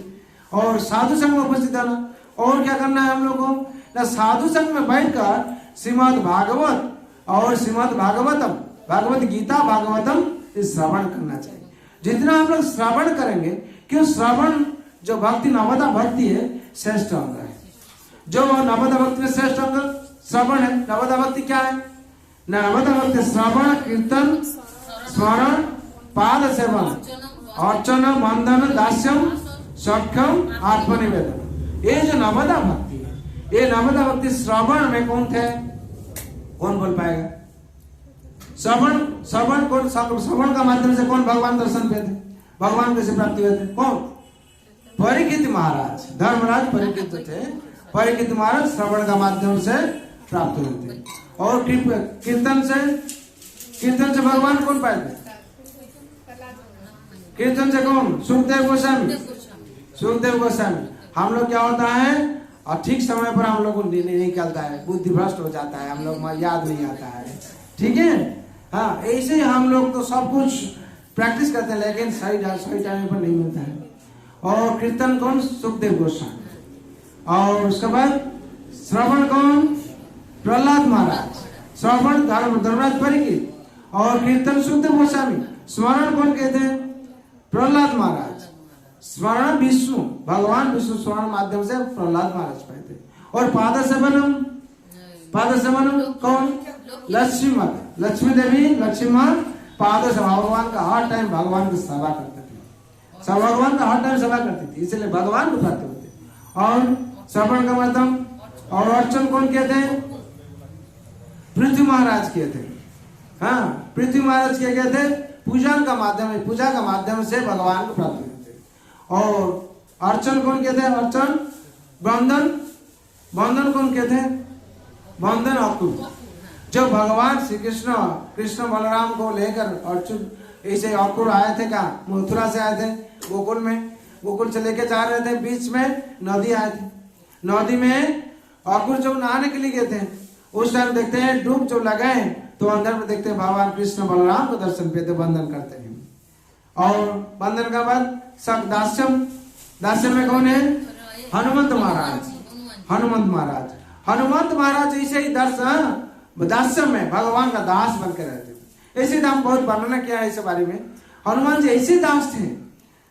और साधु संग में उपस्थित आना। और क्या करना है हम लोग को? ना साधु संग में बैठकर श्रीमद् भागवत और श्रीमद् भागवतम, भगवत गीता भागवतम श्रवण करना चाहिए। जितना हम लोग श्रवण करेंगे, क्यों? श्रवण जो भक्ति नवदा भक्ति है श्रेष्ठ अंग है। जो नवदा भक्ति में श्रेष्ठ अंग श्रवण है। नवदा भक्ति क्या है? नवदा भक्ति श्रवण, कीर्तन, स्मरण, पाद सेवन, अर्चन, वंदन, दास्यम, सख्यम, आत्मनिवेदन। ये जो नवदा भक्ति है, ये नवदा भक्ति श्रवण में कौन थे? कौन बोल पाएगा? श्रवण कौन? श्रवण का माध्यम से कौन भगवान दर्शन पे थे? भगवान कैसे प्राप्ति हुए थे? कौन? परीक्षित महाराज, धर्मराज परीक्षित थे। परीक्षित महाराज श्रवण का माध्यम से प्राप्त हुए थे। और कीर्तन से भगवान कौन पाए थे? कीर्तन से कौन? सुखदेव गोस्वामी। सुखदेव गोस्वामी। हम लोग क्या होता है? और ठीक समय पर हम लोग को नहीं निकलता है, बुद्धि भ्रष्ट हो जाता है, हम लोग याद नहीं आता है। ठीक है? हाँ, ऐसे ही हम लोग तो सब कुछ प्रैक्टिस करते हैं लेकिन सही टाइम पर नहीं मिलता है। और कीर्तन कौन? सुखदेव गोस्वामी। और उसके बाद श्रवण कौन? प्रहलाद महाराज। श्रवण धर्मराज परीक्षित। और कीर्तन सुखदेव गोस्वामी। स्मरण कौन कहते हैं? प्रहलाद महाराज। स्मरण विष्णु, भगवान विष्णु स्मरण माध्यम से प्रहलाद महाराज पाए थे। और पाद सेवन पाद सेवन कौन? लक्ष्मी माता, लक्ष्मी देवी, लक्ष्मी माँ पाद सेवा। भगवान का हर टाइम भगवान की सेवा करते थे, सब भगवान का हर टाइम सेवा करती थी, इसलिए भगवान को प्राप्त होते। और श्रवण का मतलब और अर्चन कौन किए थे? पृथ्वी महाराज किए थे। हाँ, पृथ्वी महाराज क्या कहते? पूजन का माध्यम, पूजा का माध्यम से भगवान को प्राप्त होते थे। और अर्चन कौन कहते हैं? अर्चन बंधन, बंधन कौन कहते हैं? बंधन अकुल। जब भगवान श्री कृष्ण, कृष्ण बलराम को लेकर अर्जुन ऐसे अकुल आए थे, क्या मथुरा से आए थे गोकुल में, गोकुल से लेके जा रहे थे, बीच में नदी आए थे, नदी में अकुल जब नहाने के लिए गए थे, उस टाइम देखते हैं डूब जो लगे तो अंदर में देखते हैं भगवान कृष्ण बलराम को दर्शन पे तो बंधन करते हैं। और बंधन के बाद सब दास्यम, दास्यम में कौन है? हनुमंत महाराज, हनुमंत महाराज, हनुमंत महाराज ऐसे ही दास्यम में भगवान का दास बनकर रहते थे। ऐसे तो हम बहुत वर्णना किया है इस बारे में। हनुमान जी ऐसे दास थे,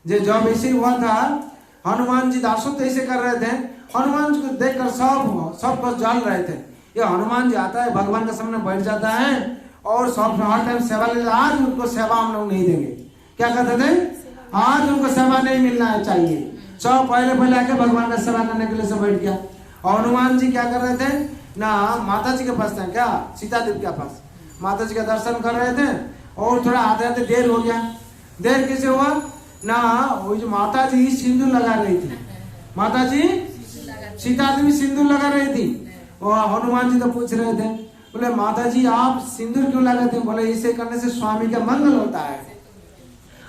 जो जब ऐसे हुआ था हनुमान जी दासत्व ऐसे कर रहे थे, हनुमान जी को देखकर सब कुछ जल रहे थे। ये हनुमान जी आता है, भगवान के सामने बैठ जाता है और सब हर टाइम सेवा ले, आज उनको सेवा हम लोग नहीं देंगे। क्या कहते थे? आज उनको सेवा नहीं मिलना चाहिए। सब पहले आके भगवान का सेवा करने के लिए सब बैठ गया। और हनुमान जी क्या कर रहे थे ना, माता जी के पास थे, क्या सीता देवी के पास माता जी का दर्शन कर रहे थे। और थोड़ा आते आते देर हो गया। देर कैसे हुआ ना, वो जो माता जी सिंदूर लगा रही थी, माता जी सीता देवी सिंदूर लगा रही थी। और हनुमान जी तो पूछ रहे थे, बोले माता जी आप सिंदूर क्यों लगाते? बोले इसे करने से स्वामी का मंगल होता है।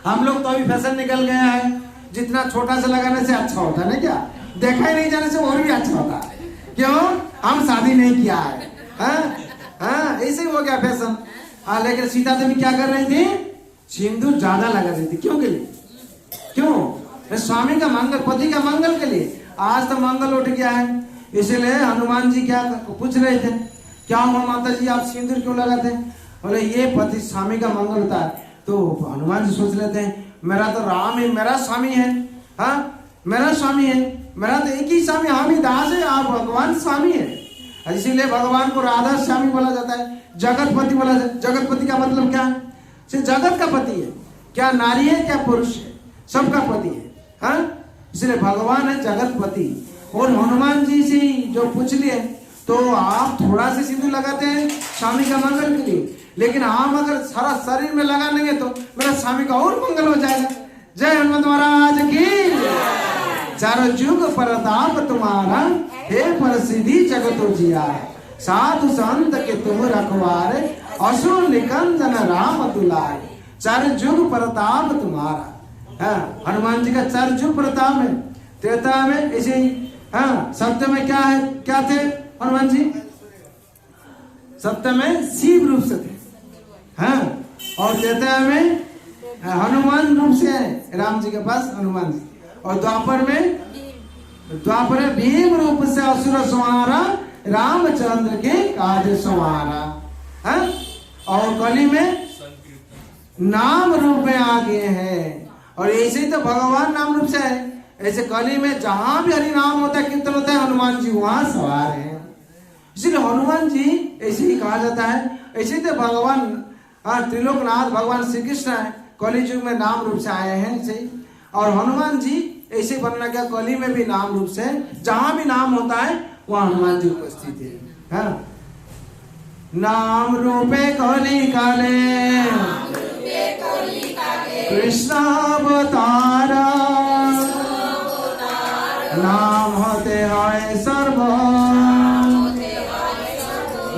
हम लोग तो अभी फैशन निकल गया है, जितना छोटा सा लगाने से अच्छा होता है ना, क्या देखा ही नहीं जाने से और भी अच्छा होता है। क्यों? हम शादी नहीं किया है, हाँ ऐसे ही हो गया फैशन। हाँ, लेकिन सीता देवी क्या कर रही थी? सिंदूर ज्यादा लगा रही थी। क्यों के लिए? क्यों? स्वामी का मंगल, पति का मंगल के लिए। आज तो मंगल उठ गया है, इसलिए हनुमान जी क्या पूछ रहे थे, क्या हुआ माता जी आप सिंदूर क्यों लगाते? बोले ये पति स्वामी का मंगल होता है। तो हनुमान जी सोच लेते हैं मेरा तो राम ही मेरा स्वामी है, हाँ मेरा स्वामी है, मेरा तो एक ही स्वामी, हम ही दास है, आप भगवान स्वामी है। इसीलिए भगवान को राधा स्वामी बोला जाता है, जगतपति बोला जाता है। जगतपति का मतलब क्या है? सिर्फ जगत का पति है, क्या नारी है क्या पुरुष है, सबका पति है, हाँ इसलिए भगवान है जगतपति। और हनुमान जी से जो पूछ लिए तो आप थोड़ा से सिंदूर लगाते हैं स्वामी का मंगल के लिए, लेकिन हम अगर सारा शरीर में लगा लेंगे तो मेरा स्वामी का और मंगल हो जाएगा। जय हनुमंत महाराज की। चारों युग प्रताप तुम्हारा, हे प्रसिद्धि जगतो जिया, साधु संत के तुम रखवारे, असुर निकंदन राम दुलारे। चारों युग प्रताप तुम्हारा, हाँ हनुमान जी का चार युग प्रताप है। त्रेता में ऐसे ही, हाँ सत्य में क्या है, क्या थे हनुमान जी? सत्य में शिव रूप से थे, हाँ और त्रेता में हनुमान रूप से है राम जी के पास हनुमान जी। और द्वापर में भीम रूप से असुर संहारा, रामचंद्र के काज संवारा, हाँ और कली में नाम रूप में आ गए हैं। और ऐसे ही तो भगवान नाम रूप से है। ऐसे कली में जहां भी हरि नाम होता है, कीर्तन होता है, हनुमान जी वहां सवार है। इसलिए हनुमान जी ऐसे ही कहा जाता है। ऐसे तो भगवान त्रिलोकनाथ भगवान श्री कृष्ण है, कली युग में नाम रूप से आए हैं ऐसे। और हनुमान जी ऐसे बनना क्या, कली में भी नाम रूप से, जहां भी नाम होता है वहां हनुमान जी उपस्थित है, हाँ? नाम रूपे कली काले कृष्ण अवतारा, नाम होते है सर्व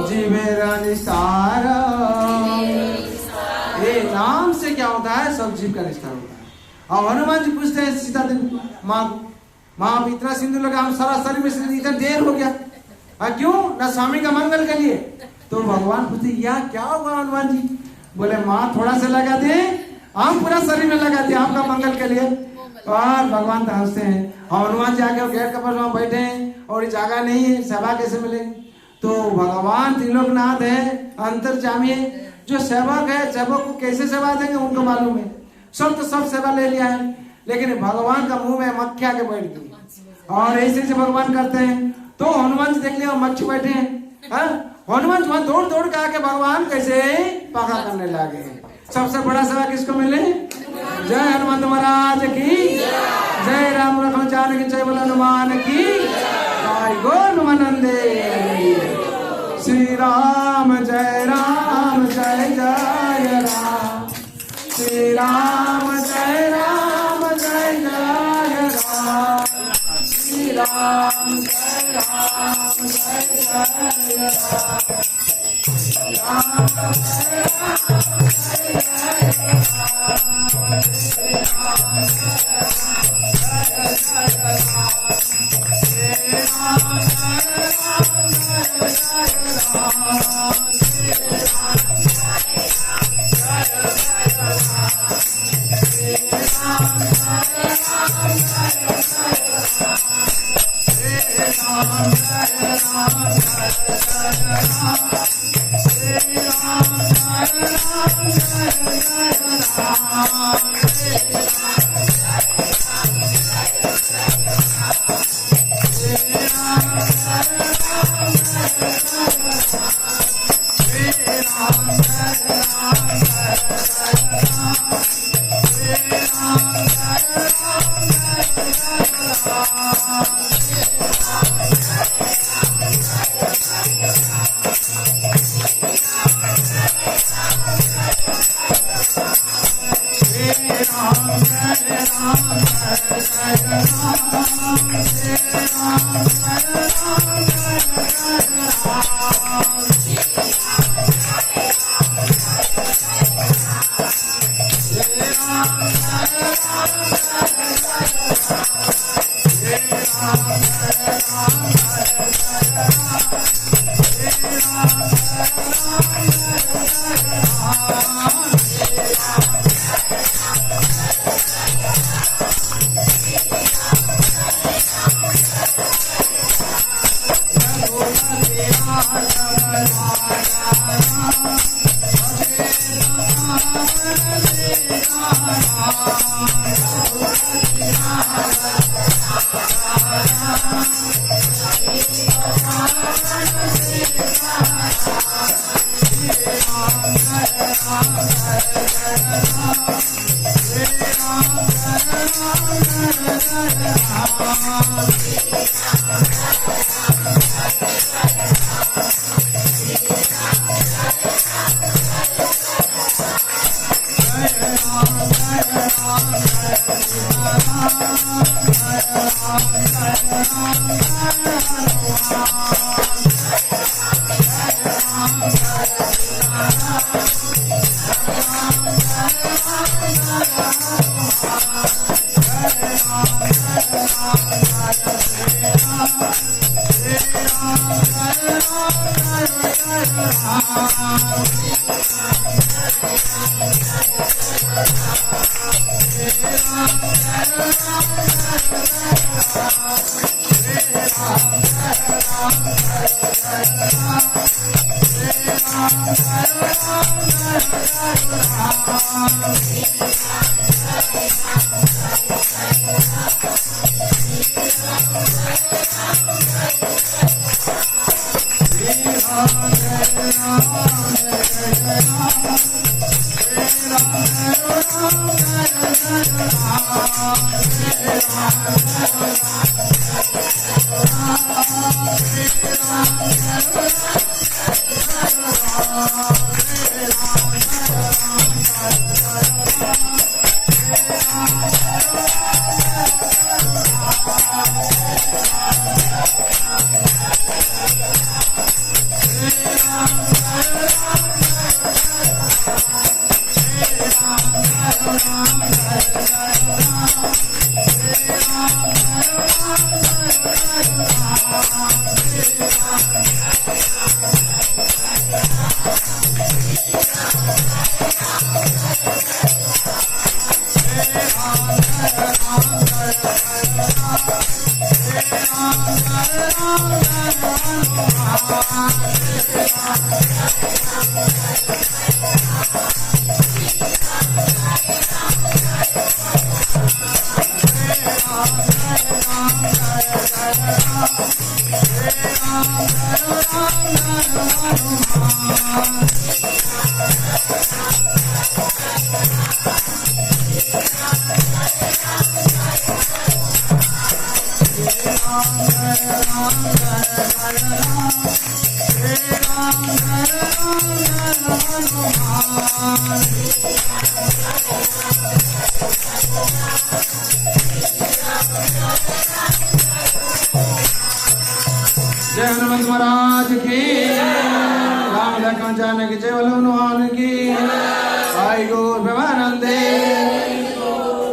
जीवेरा निस्तार। ये नाम से क्या होता है? सब जीव का निस्तार होता है। और हनुमान जी पूछते हैं सीता देवी माँ आप इतना सिंदूर लगा, हम सारा शरीर में इतना देर हो गया, क्यों? ना स्वामी का मंगल के लिए। तो भगवान पूछते क्या हुआ हनुमान जी? बोले माँ थोड़ा सा लगा दे, हम पूरा शरीर में लगा दिया आपका मंगल के लिए। और भगवान तो हंसते हैं। और हनुमान जी आके गेट के पास वहां बैठे हैं और जगह नहीं है, सेवा कैसे मिलेगी? तो भगवान त्रिलोकनाथ है, अंतर्जामी है, जो सेवक है सेवक को कैसे सेवा देंगे उनको मालूम है। सब तो सब सेवा ले लिया है, लेकिन भगवान का मुंह में मक्खी आके बैठ गई और ऐसे भगवान करते हैं। तो हनुमान जी देख लिया मक्खी बैठे हैं, हाँ? हनुमान वहां दौड़ दौड़ के आके भगवान कैसे पका करने लगे। सबसे बड़ा सेवा किसको मिले? जय हनुमान महाराज की जय। राम लखन जानकी जय बोल हनुमान की जय। गो हनुमानंदे श्री राम जय जय राम। श्री राम जय जय राम। श्री राम जय जय राम। जय हनुमंत महाराज की, राम लखन जानकी जय, बोलो हनुमान की। आई गौर प्रेमानंदे।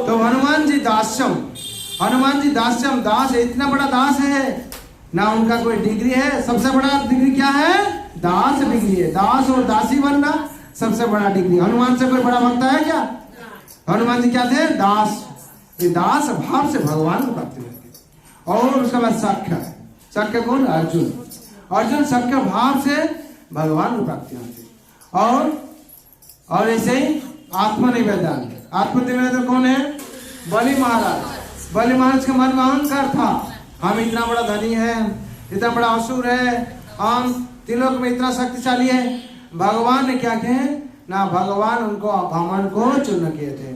तो हनुमान जी दास्यम, हनुमान जी दास्यम, दास इतना बड़ा दास है ना, उनका कोई डिग्री है। सबसे बड़ा डिग्री क्या है? दास डिग्री है। दास और दासी बनना सबसे बड़ा डिग्री। हनुमान से कोई बड़ा भक्त है क्या? हनुमान जी क्या थे? दास। ये दास भाव से भगवान को प्राप्ति होती है। और उसके बाद सख्य, सख्य कौन? अर्जुन। अर्जुन सख्य भाव से भगवान को प्राप्ति होती है। और ऐसे ही आत्मनिवेदन, आत्मनिवेदन कौन है? बलि महाराज। बलि महाराज के मन में अहंकार था, हम इतना बड़ा धनी है, इतना बड़ा असुर है, हम त्रिलोक में इतना शक्तिशाली है। भगवान ने क्या किया ना, भगवान उनको भगवान को चूर्ण किए थे।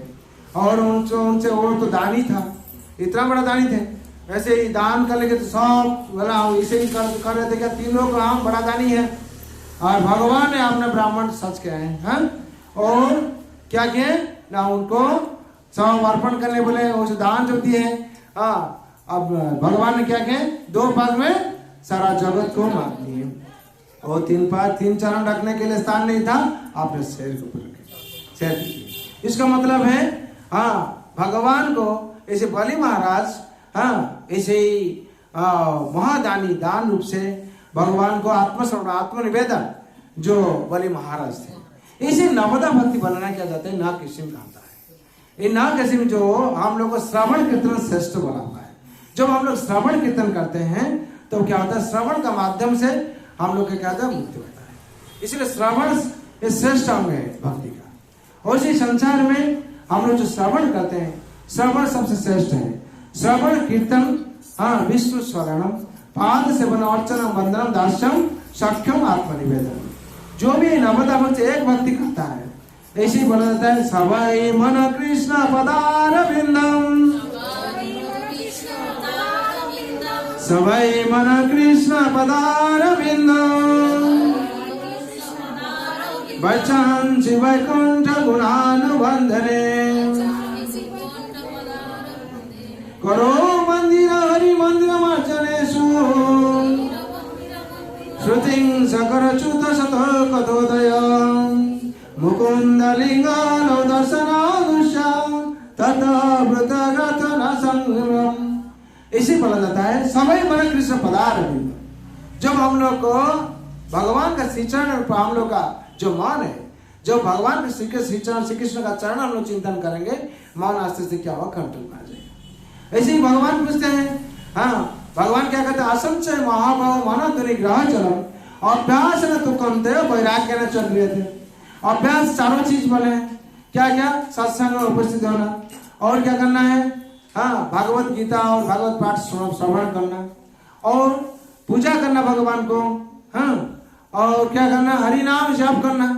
और उनसे वो तो दानी था, इतना बड़ा दानी थे। वैसे ही दान कर लेके तो सब बोला इसे ही कर रहे थे क्या? त्रिलोक हम बड़ा दानी है। और भगवान ने अपने ब्राह्मण सच के हैं और क्या किए ना, उनको सब अर्पण करने बोले, उस दान जो दिए। अब भगवान ने क्या किए? 2 भाग में सारा जगत को मार दिए। और 3 चरण रखने के लिए स्थान नहीं था, आपने शेर के ऊपर रखे, शेर। इसका मतलब है भगवान को ऐसे बलि महाराज ऐसे ही महादानी दान रूप से भगवान को आत्मसमर्पण, आत्मनिवेदन जो बलि महाराज थे। इसे नवदा भक्ति बनाना क्या जाता है? नाग किस्म कहता है। ये नाग किस्म जो हम लोग को श्रवण कीर्तन श्रेष्ठ बनाता है। जब हम लोग श्रवण कीर्तन करते हैं तो क्या होता है? श्रवण का माध्यम से हम लोग क्या होता है? मुक्ति होता है। इसलिए श्रवण ये श्रेष्ठ अंग है भक्ति का। और इसी संसार में हम लोग जो श्रवण करते हैं, श्रवण सबसे श्रेष्ठ है। श्रवण कीर्तन विष्णु स्वरणम, पाद सेवन अर्चनम वंदनम दास्यम सख्यम आत्मनिवेदन। जो भी नवदा भक्त एक भक्ति करता है, ऐसे ही बोला जाता है सवै मन कृष्ण पदारविंदम, सवै मन कृष्ण पदारविंदम, वचांसि वैकुंठ गुणानुबंधने, करो मंदिर हरि मंदिर अर्चनेषु, श्रुतिं सकरच्युत शत कथोदय, मुकुंद लिंगानो दर्शनादुष्या तथावृत न संगम। इसी बोला जाता है सवै मन कृष्ण पदारविंद। जब हम लोग को भगवान का श्री चरण, हम लोग का जो मन है, जब भगवान के श्री कृष्ण का चरण हम लोग चिंतन करेंगे, मन आस्ते से क्या होगा? कंट्रोल में आ जाएगा। ऐसे ही भगवान पूछते हैं, भगवान क्या कहते हैं? असंचय महाभाव मन दुनिग्रह चलन अभ्यास न तो कमते वैराग्य न चल रहे थे। अभ्यास चारों चीज बोले, क्या क्या? सत्संग में उपस्थित होना, और क्या करना है? भागवत गीता और भागवत पाठ श्रवण करना, और पूजा करना भगवान को, और क्या करना? हरि नाम जाप करना।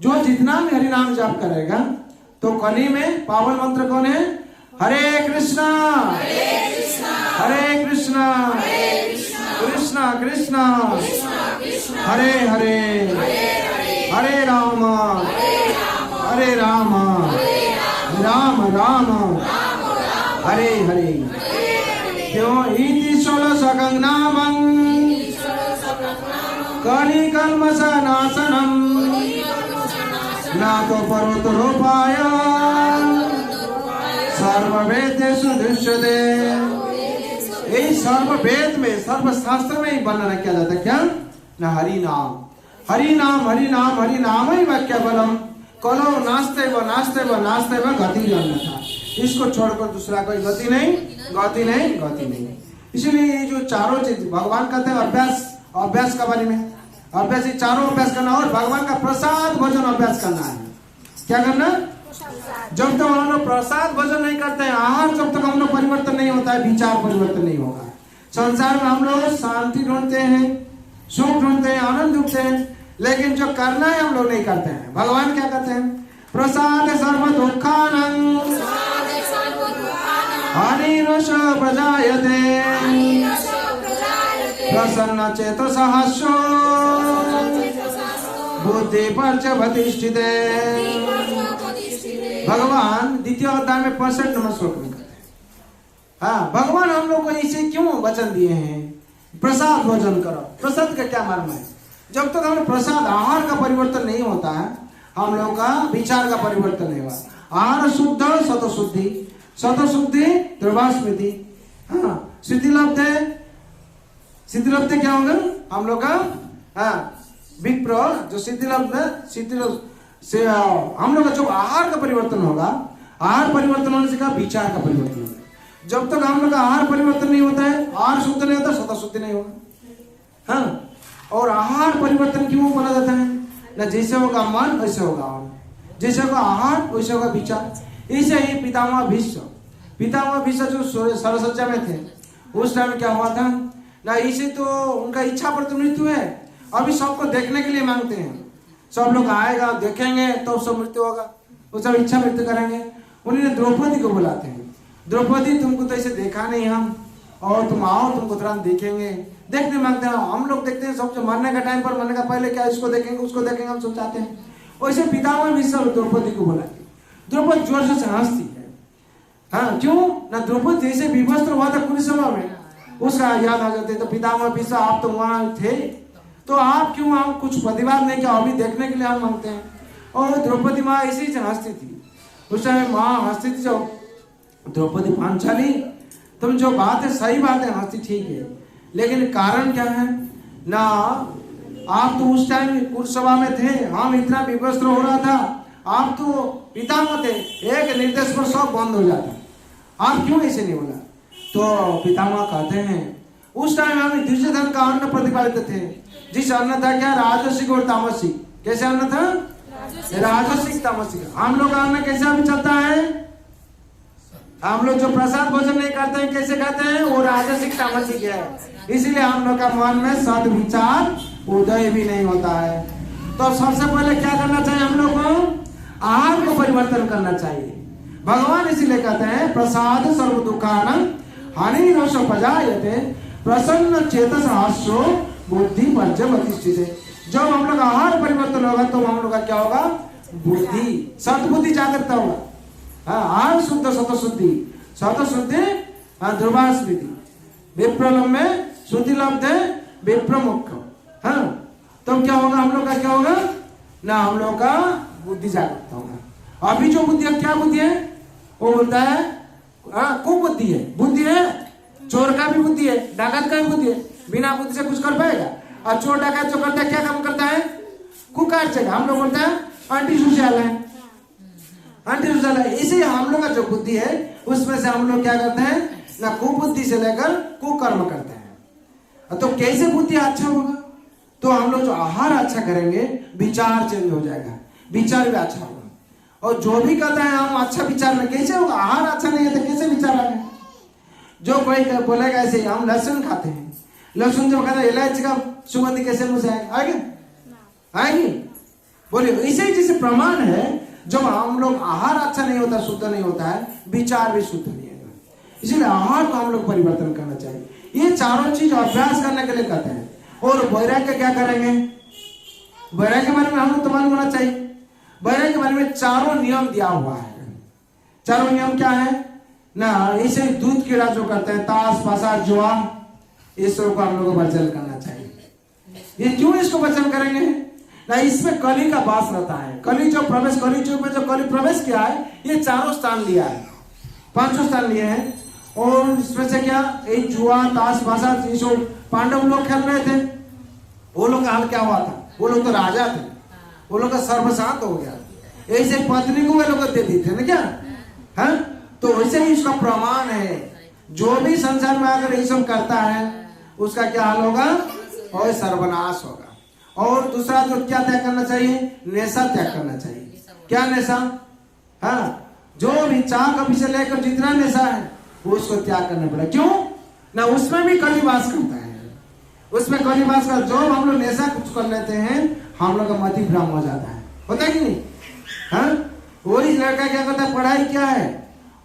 जो जितना भी हरि नाम जाप करेगा तो कली में पावन मंत्र कौन है? हरे कृष्णा हरे कृष्णा कृष्णा कृष्णा हरे हरे हरे राम राम राम हरे हरे। क्यों? इति षोडशकं नामं कलि कल्मष नाशनम नातो परोतरोपाय सर्ववेदेषु दृश्यते। यही सर्ववेद में, सर्वशास्त्र में ही वर्णन किया जाता है क्या? ना हरि नाम हरि नाम हरि नाम हरि नाम ही वाक्य बलम कलो नास्ते व गति था। इसको छोड़कर दूसरा कोई गति नहीं। इसलिए ये जो चारों चीज भगवान कहते हैं अभ्यास के बारे में, अभ्यास ये चारों अभ्यास करना, और भगवान का प्रसाद भोजन अभ्यास करना है। क्या करना? जब तक हम लोग प्रसाद भोजन नहीं करते हैं, आहार जब तक हम लोग परिवर्तन नहीं होता है, विचार परिवर्तन नहीं होगा। संसार में हम लोग शांति ढूंढते हैं, सुख ढूंढते हैं, आनंद ढूंढते हैं, लेकिन जो करना है हम लोग नहीं करते हैं। भगवान क्या कहते हैं? प्रसाद सर्व दुःखानां हरिरस प्रजायते प्रसन्न चेतसः बुद्धि पर्यवतिष्ठिते। भगवान द्वितीय अध्याय में 65 नंबर श्लोक में कहते हैं, भगवान हम लोग को इसे क्यों वचन दिए हैं? प्रसाद भोजन करो। प्रसाद का क्या मर्म है? जब तक हम प्रसाद आहार का परिवर्तन नहीं होता है, हम लोग का विचार का परिवर्तन नहीं हुआ। आहार शुद्ध सतशुद्धि, सतशुद्धि द्रवा स्मृति, हाँ स्मृति लब्ध है। सिद्धि लब्ध क्या होगा हम लोग का? हाँ विप्र जो सिद्धि लब्ध से हम लोग का जो आहार का परिवर्तन होगा, आहार परिवर्तन होने से क्या विचार का परिवर्तन होगा। जब तक हम लोग का आहार परिवर्तन नहीं होता है, आहार शुद्ध नहीं होता, स्वतः शुद्धि नहीं होगा। हाँ, और आहार परिवर्तन क्यों बोला जाता है ना? जैसे होगा मन वैसे होगा, जैसे होगा आहार वैसे होगा विचार। इसे ही पितामह भीष्म जो सरसज्जा में थे उस टाइम क्या हुआ था ना, इसे तो उनका इच्छा पर तो मृत्यु है, अभी सबको देखने के लिए मांगते हैं। सब लोग आएगा देखेंगे तो सब मृत्यु होगा, वो सब इच्छा व्यक्त करेंगे। उन्होंने द्रौपदी को बुलाते हैं, द्रौपदी तुमको तो ऐसे देखा नहीं हम, और तुम आओ तुमको तुरंत देखेंगे। देखने मांगते हैं, हम लोग देखते हैं सब मरने का टाइम पर, मरने का पहले क्या इसको देखेंगे उसको देखेंगे हम सब चाहते हैं। वैसे पितामह भीष्म द्रौपदी को बुलाते, द्रौपदी जोर से हंसती है। हाँ क्यों ना? द्रौपदी जैसे विवस्त्र हुआ था कुरुसभा में, उसका याद आ जाते। तो पितामह भीष्म आप तो वहां थे, तो आप क्यों हम कुछ प्रतिवाद नहीं किया, अभी देखने के लिए हम मांगते हैं। और द्रौपदी माँ ऐसी ही हंसती थी उस टाइम, माँ हंसती थी। जो द्रौपदी पांचाली तुम जो बात है सही बात है, हंसती ठीक है, लेकिन कारण क्या है ना? आप तो उस टाइम कुरुसभा में थे, हम इतना विवस्त्र हो रहा था, आप तो पितामह थे, एक निर्देश पर सब बंद हो जाता, आप क्यों ऐसे नहीं बोला? तो पितामह कहते हैं उस टाइम हम दुर्योधन का अन्न प्रतिपालित थे, जिस अन्न था क्या? राजसिक और तामसिक। कैसे अन्न था? राजसिक तामसिक। हम लोग का अन्न कैसे अभी चलता है? हम लोग जो प्रसाद भोजन नहीं करते हैं कैसे खाते हैं? वो राजसिक तामसिक है, इसीलिए हम लोग का मन में सद विचार उदय भी नहीं होता है। तो सबसे पहले क्या करना चाहिए हम लोग को? आहार को परिवर्तन करना चाहिए। भगवान इसीलिए कहते हैं प्रसाद सर्व दुखान हानि रोष पजायते प्रसन्न चेतस हास्यो बुद्धि पर्यवतिष्ठिते। जब हम लोग आहार परिवर्तन होगा तो हम लोग का क्या होगा? बुद्धि, सद्बुद्धि जागृत होगा। आहार शुद्ध सतशुद्धि, सतशुद्धि ध्रुवा स्मृति, विप्रलम में शुद्धि लब्ध है विप्रमुख। हाँ तो क्या होगा हम लोग का? क्या होगा ना? हम लोग का बुद्धि जागृत होगा। अभी जो बुद्धि है क्या बुद्धि है? वो बोलता है कुबुद्धि है। बुद्धि है, चोर का भी बुद्धि है, डाकत का भी बुद्धि है, बिना बुद्धि से कुछ कर पाएगा? और चोर डाकत जो करता है क्या काम करता है? कुकाट जगह हम लोग बोलते हैं अंटी शौचालय, अंटी शौचालय। इसे हम लोग का जो बुद्धि है उसमें से हम लोग क्या करते हैं ना? कुबुद्धि से लेकर कुकर्म करते हैं। तो कैसे बुद्धि अच्छा होगा? तो हम लोग जो आहार अच्छा करेंगे विचार चेंज हो जाएगा, विचार भी अच्छा होगा। और जो भी कहता है हम अच्छा विचार में, कैसे होगा? आहार अच्छा नहीं है तो कैसे विचार आएगा? जो कोई बोलेगा ऐसे हम लहसुन खाते हैं, लहसुन जब खाता है इलायची का सुगंध कैसे मुझे आएगा? आएगी? बोलिए। इसे जैसे प्रमाण है, जब हम लोग आहार अच्छा नहीं होता, शुद्ध नहीं होता है, विचार भी शुद्ध नहीं है। इसलिए आहार को हम लोग परिवर्तन करना चाहिए। ये चारों चीज अभ्यास करने के लिए कहते हैं। और वैराग्य क्या करेंगे? वैराग्य के बारे में हम लोग तो मालूम होना चाहिए। वैराग्य के बारे में चारों नियम दिया हुआ है। चारों नियम क्या है ना? इसे दूध कीड़ा जो करते हैं, ताश पासा जुआ, इस सब को हम लोग को वर्जन करना चाहिए। ये क्यों इसको वर्जन करेंगे ना? इसमें कली का वास रहता है। कली जो प्रवेश, कली युग में जो कली प्रवेश किया है, ये चारों स्थान लिया है, पांचों स्थान लिए हैं। और इसमें से क्या? एक जुआ ताश पासा जो पांडव लोग खेल रहे थे, वो लोग का हाल क्या हुआ था? वो लोग तो राजा थे, वो लोग का सर्वशांत हो गया। ऐसे पत्नी को वे लोग दे दी थे ना क्या? हाँ तो वैसे ही इसका प्रमाण है। जो भी संसार में अगर ये सब करता है उसका क्या हाल होगा? और सर्वनाश होगा। और दूसरा तो क्या त्याग करना चाहिए? नेशा त्याग करना चाहिए। क्या नेशा? हाँ जो भी चाह कभी से लेकर जितना नेशा है वो उसको त्याग करना पड़ा। क्यों ना? उसमें भी कली वास करता है, उसमें कली वास का। जो हम लोग नेशा कुछ कर लेते हैं हम लोग का मति भ्रम हो जाता है, होता है कि नहीं? हाँ वही लड़का क्या करता है? पढ़ाई क्या है?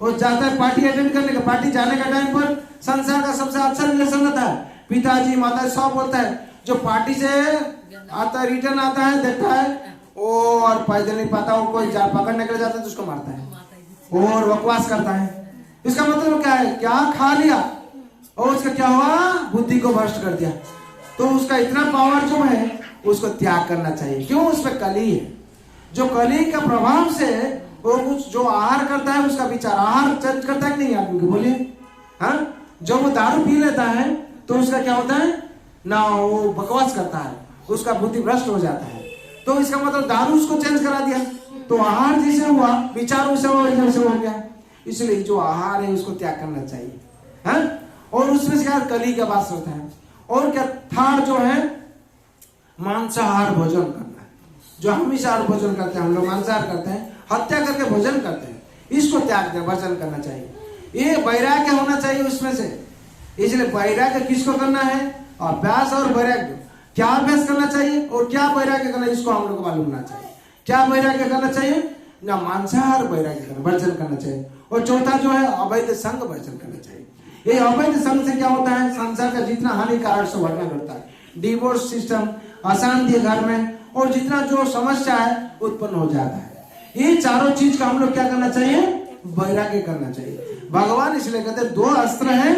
वो जाता है पार्टी अटेंड करने का, पार्टी जाने का टाइम पर संसार का सबसे अच्छा रिलेशन होता है, पिताजी माता सब बोलता है। जो पार्टी से आता है, रिटर्न आता है, देखता है ओ और पैदल नहीं पाता, वो कोई पकड़ने के लिए जाता है तो उसको मारता है और बकवास करता है। इसका मतलब क्या है? क्या खा लिया? और उसका क्या हुआ, बुद्धि को भ्रष्ट कर दिया। तो उसका इतना पावर जो है उसको त्याग करना चाहिए। क्यों, उसमें कली है। जो कली का प्रभाव से वो कुछ जो आहार करता है उसका विचार आहार चेंज करता है कि नहीं आदमी को, बोलिए। हाँ, जब वो दारू पी लेता है तो उसका क्या होता है ना, वो बकवास करता है, उसका बुद्धि भ्रष्ट हो जाता है। तो इसका मतलब दारू उसको चेंज करा दिया। तो आहार जैसे हुआ विचार वैसे हुआ, वैसे हो गया। इसलिए जो आहार है उसको त्याग करना चाहिए। हाँ, और उसमें से क्या कली का बात होता है। और क्या थर्ड जो है मांसाहार भोजन करना, जो हमेशा भोजन करते हैं हम लोग, मांसाहार करते हैं, हत्या करके भोजन करते हैं, इसको त्याग दें, भोजन करना चाहिए। ये वैराग्य होना चाहिए उसमें से। इसलिए वैराग्य किसको करना है, अभ्यास और वैराग्य। क्या अभ्यास करना चाहिए और क्या वैराग्य करना, इसको हम लोग को मालूम होना चाहिए। क्या वैराग्य करना चाहिए ना, मांसाहार वैराग्य करना, वर्जन करना चाहिए। और चौथा जो है अवैध संग वर्जन करना चाहिए। ये अवैध संग से क्या होता है, संसार का जितना हानिकारक से वर्णन करता है, डिवोर्स सिस्टम, अशांति घर में, और जितना जो समस्या है उत्पन्न हो जाता है। ये चारों चीज का हम लोग क्या करना चाहिए, वैराग्य करना चाहिए। भगवान इसलिए कहते हैं 2 अस्त्र हैं।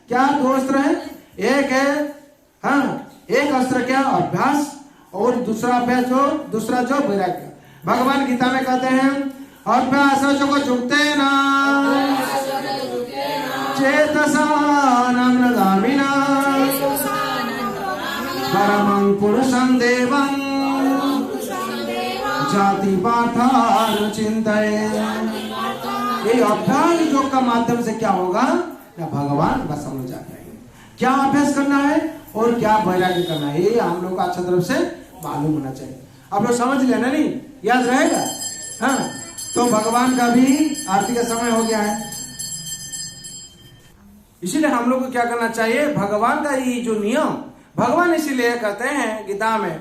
क्या 2 अस्त्र है, एक है हाँ, एक अस्त्र क्या अभ्यास, और दूसरा जो वैराग्य। भगवान गीता में कहते हैं अभ्यास को झुकते ना चेतसा नम्रगामिना परमं पुरुषं देवं जाति पाठान चिंतये। ये अभ्यास योग का माध्यम से क्या होगा ना, भगवान का समझ आ जाएंगे। क्या अभ्यास करना है और क्या वैराग्य करना है, ये हम लोग को अच्छा तरफ से मालूम होना चाहिए। आप लोग समझ लेना, नहीं याद रहेगा। हाँ, तो भगवान का भी आरती का समय हो गया है। इसीलिए हम लोग को क्या करना चाहिए, भगवान का ये जो नियम, भगवान इसीलिए कहते हैं गीता में,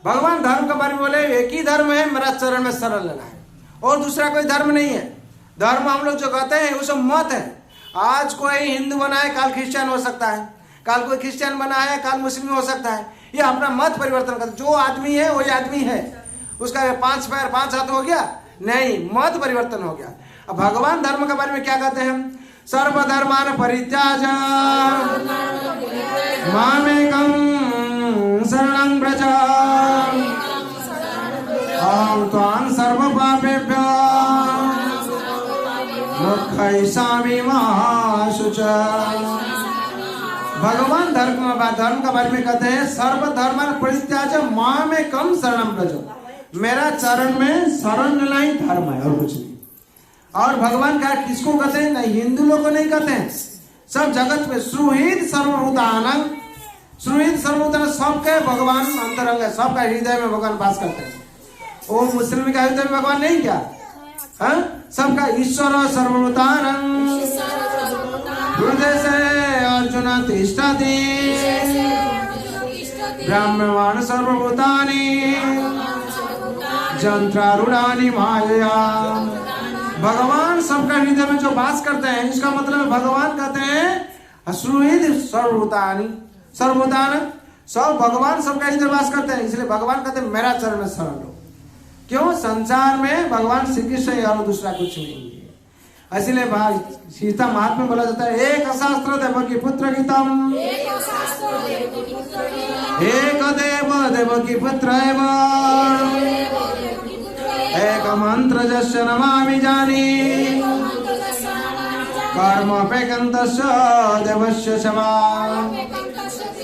भगवान धर्म के बारे में बोले एक ही धर्म है, मेरा चरण में सरल लगा है, और दूसरा कोई धर्म नहीं है। धर्म हम लोग जो कहते हैं वो सब मत है। आज कोई हिंदू बना है, काल क्रिश्चियन हो सकता है, काल कोई क्रिश्चियन बना है, काल मुस्लिम हो सकता है। ये अपना मत परिवर्तन करता है। जो आदमी है वही आदमी है, उसका 5 पैर 5 हाथ हो गया नहीं, मत परिवर्तन हो गया। अब भगवान धर्म के बारे में क्या कहते हैं, सर्वधर्मान परित्याज मामेकं शरणं व्रज अहं त्वां सर्वपापेभ्यो मोक्षयिष्यामि मा शुचा। भगवान धर्म का बारे में कहते हैं सर्वधर्मान परित्याज मामेकं शरणं व्रज, मेरा चरण में शरण लेना ही धर्म है और कुछ नहीं। और भगवान का किसको कहते हैं, नहीं हिंदू लोग को नहीं कहते हैं, सब जगत में सुहृद सर्वभूतानां, सुहृद सर्वभूतानां, सबके भगवान अंतरंग है, सबका हृदय में भगवान वास करते हैं। वो मुस्लिम का हृदय में भगवान नहीं क्या, हाँ, सबका ईश्वर सर्वभूतानां हृदय से अर्जुन तिष्ठति ब्रह्मवान सर्वभूतानि जंत्रारूढ़ानि मायया। भगवान सबका हृदय में जो वास करते हैं, इसका मतलब भगवान कहते हैं सुहृद सर्वभूतानि, सर्वभूतान सब भगवान सबका हृदय वास करते हैं। इसलिए भगवान कहते हैं मेरा चरण में शरण लो। क्यों, संसार में भगवान श्री कृष्ण और दूसरा कुछ नहीं है। इसलिए भाई सीता महात्मा बोला जाता है एक शास्त्र देवकी पुत्र गीतम, एक देव देवकी पुत्र एक मंत्र जस्य नमामि जानी कर्मपेकंतस्य देवस्य सवा।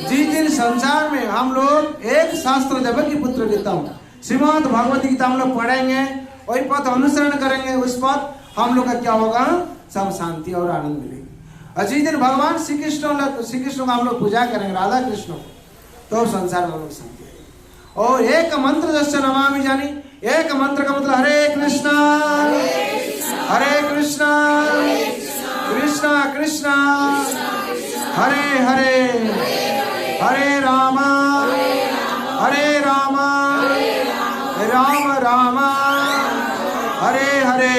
जिस दिन संसार में हम लोग एक शास्त्र देवकी पुत्र गीतम, श्रीमद् भगवत गीता हम लोग पढ़ेंगे, वही पथ अनुसरण करेंगे, उस पथ हम लोग का क्या होगा, सब शांति और आनंद मिलेगी। और जिस दिन भगवान श्री कृष्ण का हम लोग पूजा करेंगे, राधा कृष्ण, तो संसार में हम लोग शांति आएगी। और एक मंत्र जैसे नमामि जानी, एक मंत्र का मतलब हरे कृष्णा हरे कृष्णा कृष्णा कृष्णा हरे हरे हरे रामा राम राम हरे हरे।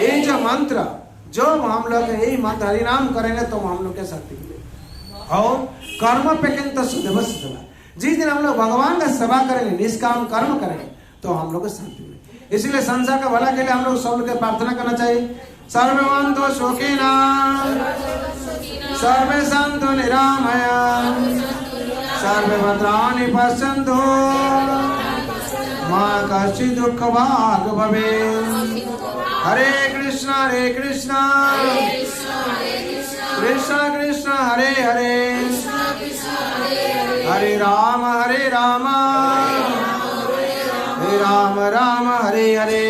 ये जो मंत्र जो हम लोग यही मंत्र हरि नाम करेंगे तो हम लोग के शक्ति मिलेगी। और कर्म पेकिंत सुदेव, जिस दिन हम लोग भगवान का सेवा करेंगे, निष्काम कर्म करेंगे, तो हम लोग को शांति मिलेगी। इसलिए संसार का भला के लिए हम लोग सब लोग प्रार्थना करना चाहिए। सर्ववंतो शोकेना सर्वे सन्तु निरामया सर्वे भद्राणि पश्यन्तु मा कश्चित् दुःखभाग् भवेत्। हरे कृष्ण कृष्ण कृष्ण हरे हरे हरे राम हरे राम राम हरे हरे।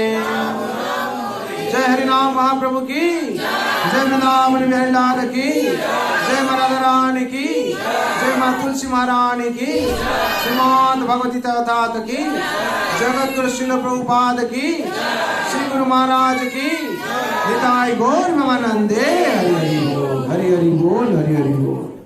जय हरिनाम महाप्रभु की जय, वृंदावन बिहारी लाल की जय, राधा रानी की जय, माँ तुलसी महारानी की, श्रीमद् भगवती तात की, जगत गुरु श्रील प्रभुपाद की, श्री गुरु महाराज की, निताई गौर नमानंदे। हरि हरि बोल, हरि हरि बोल, हरि हरि बोल।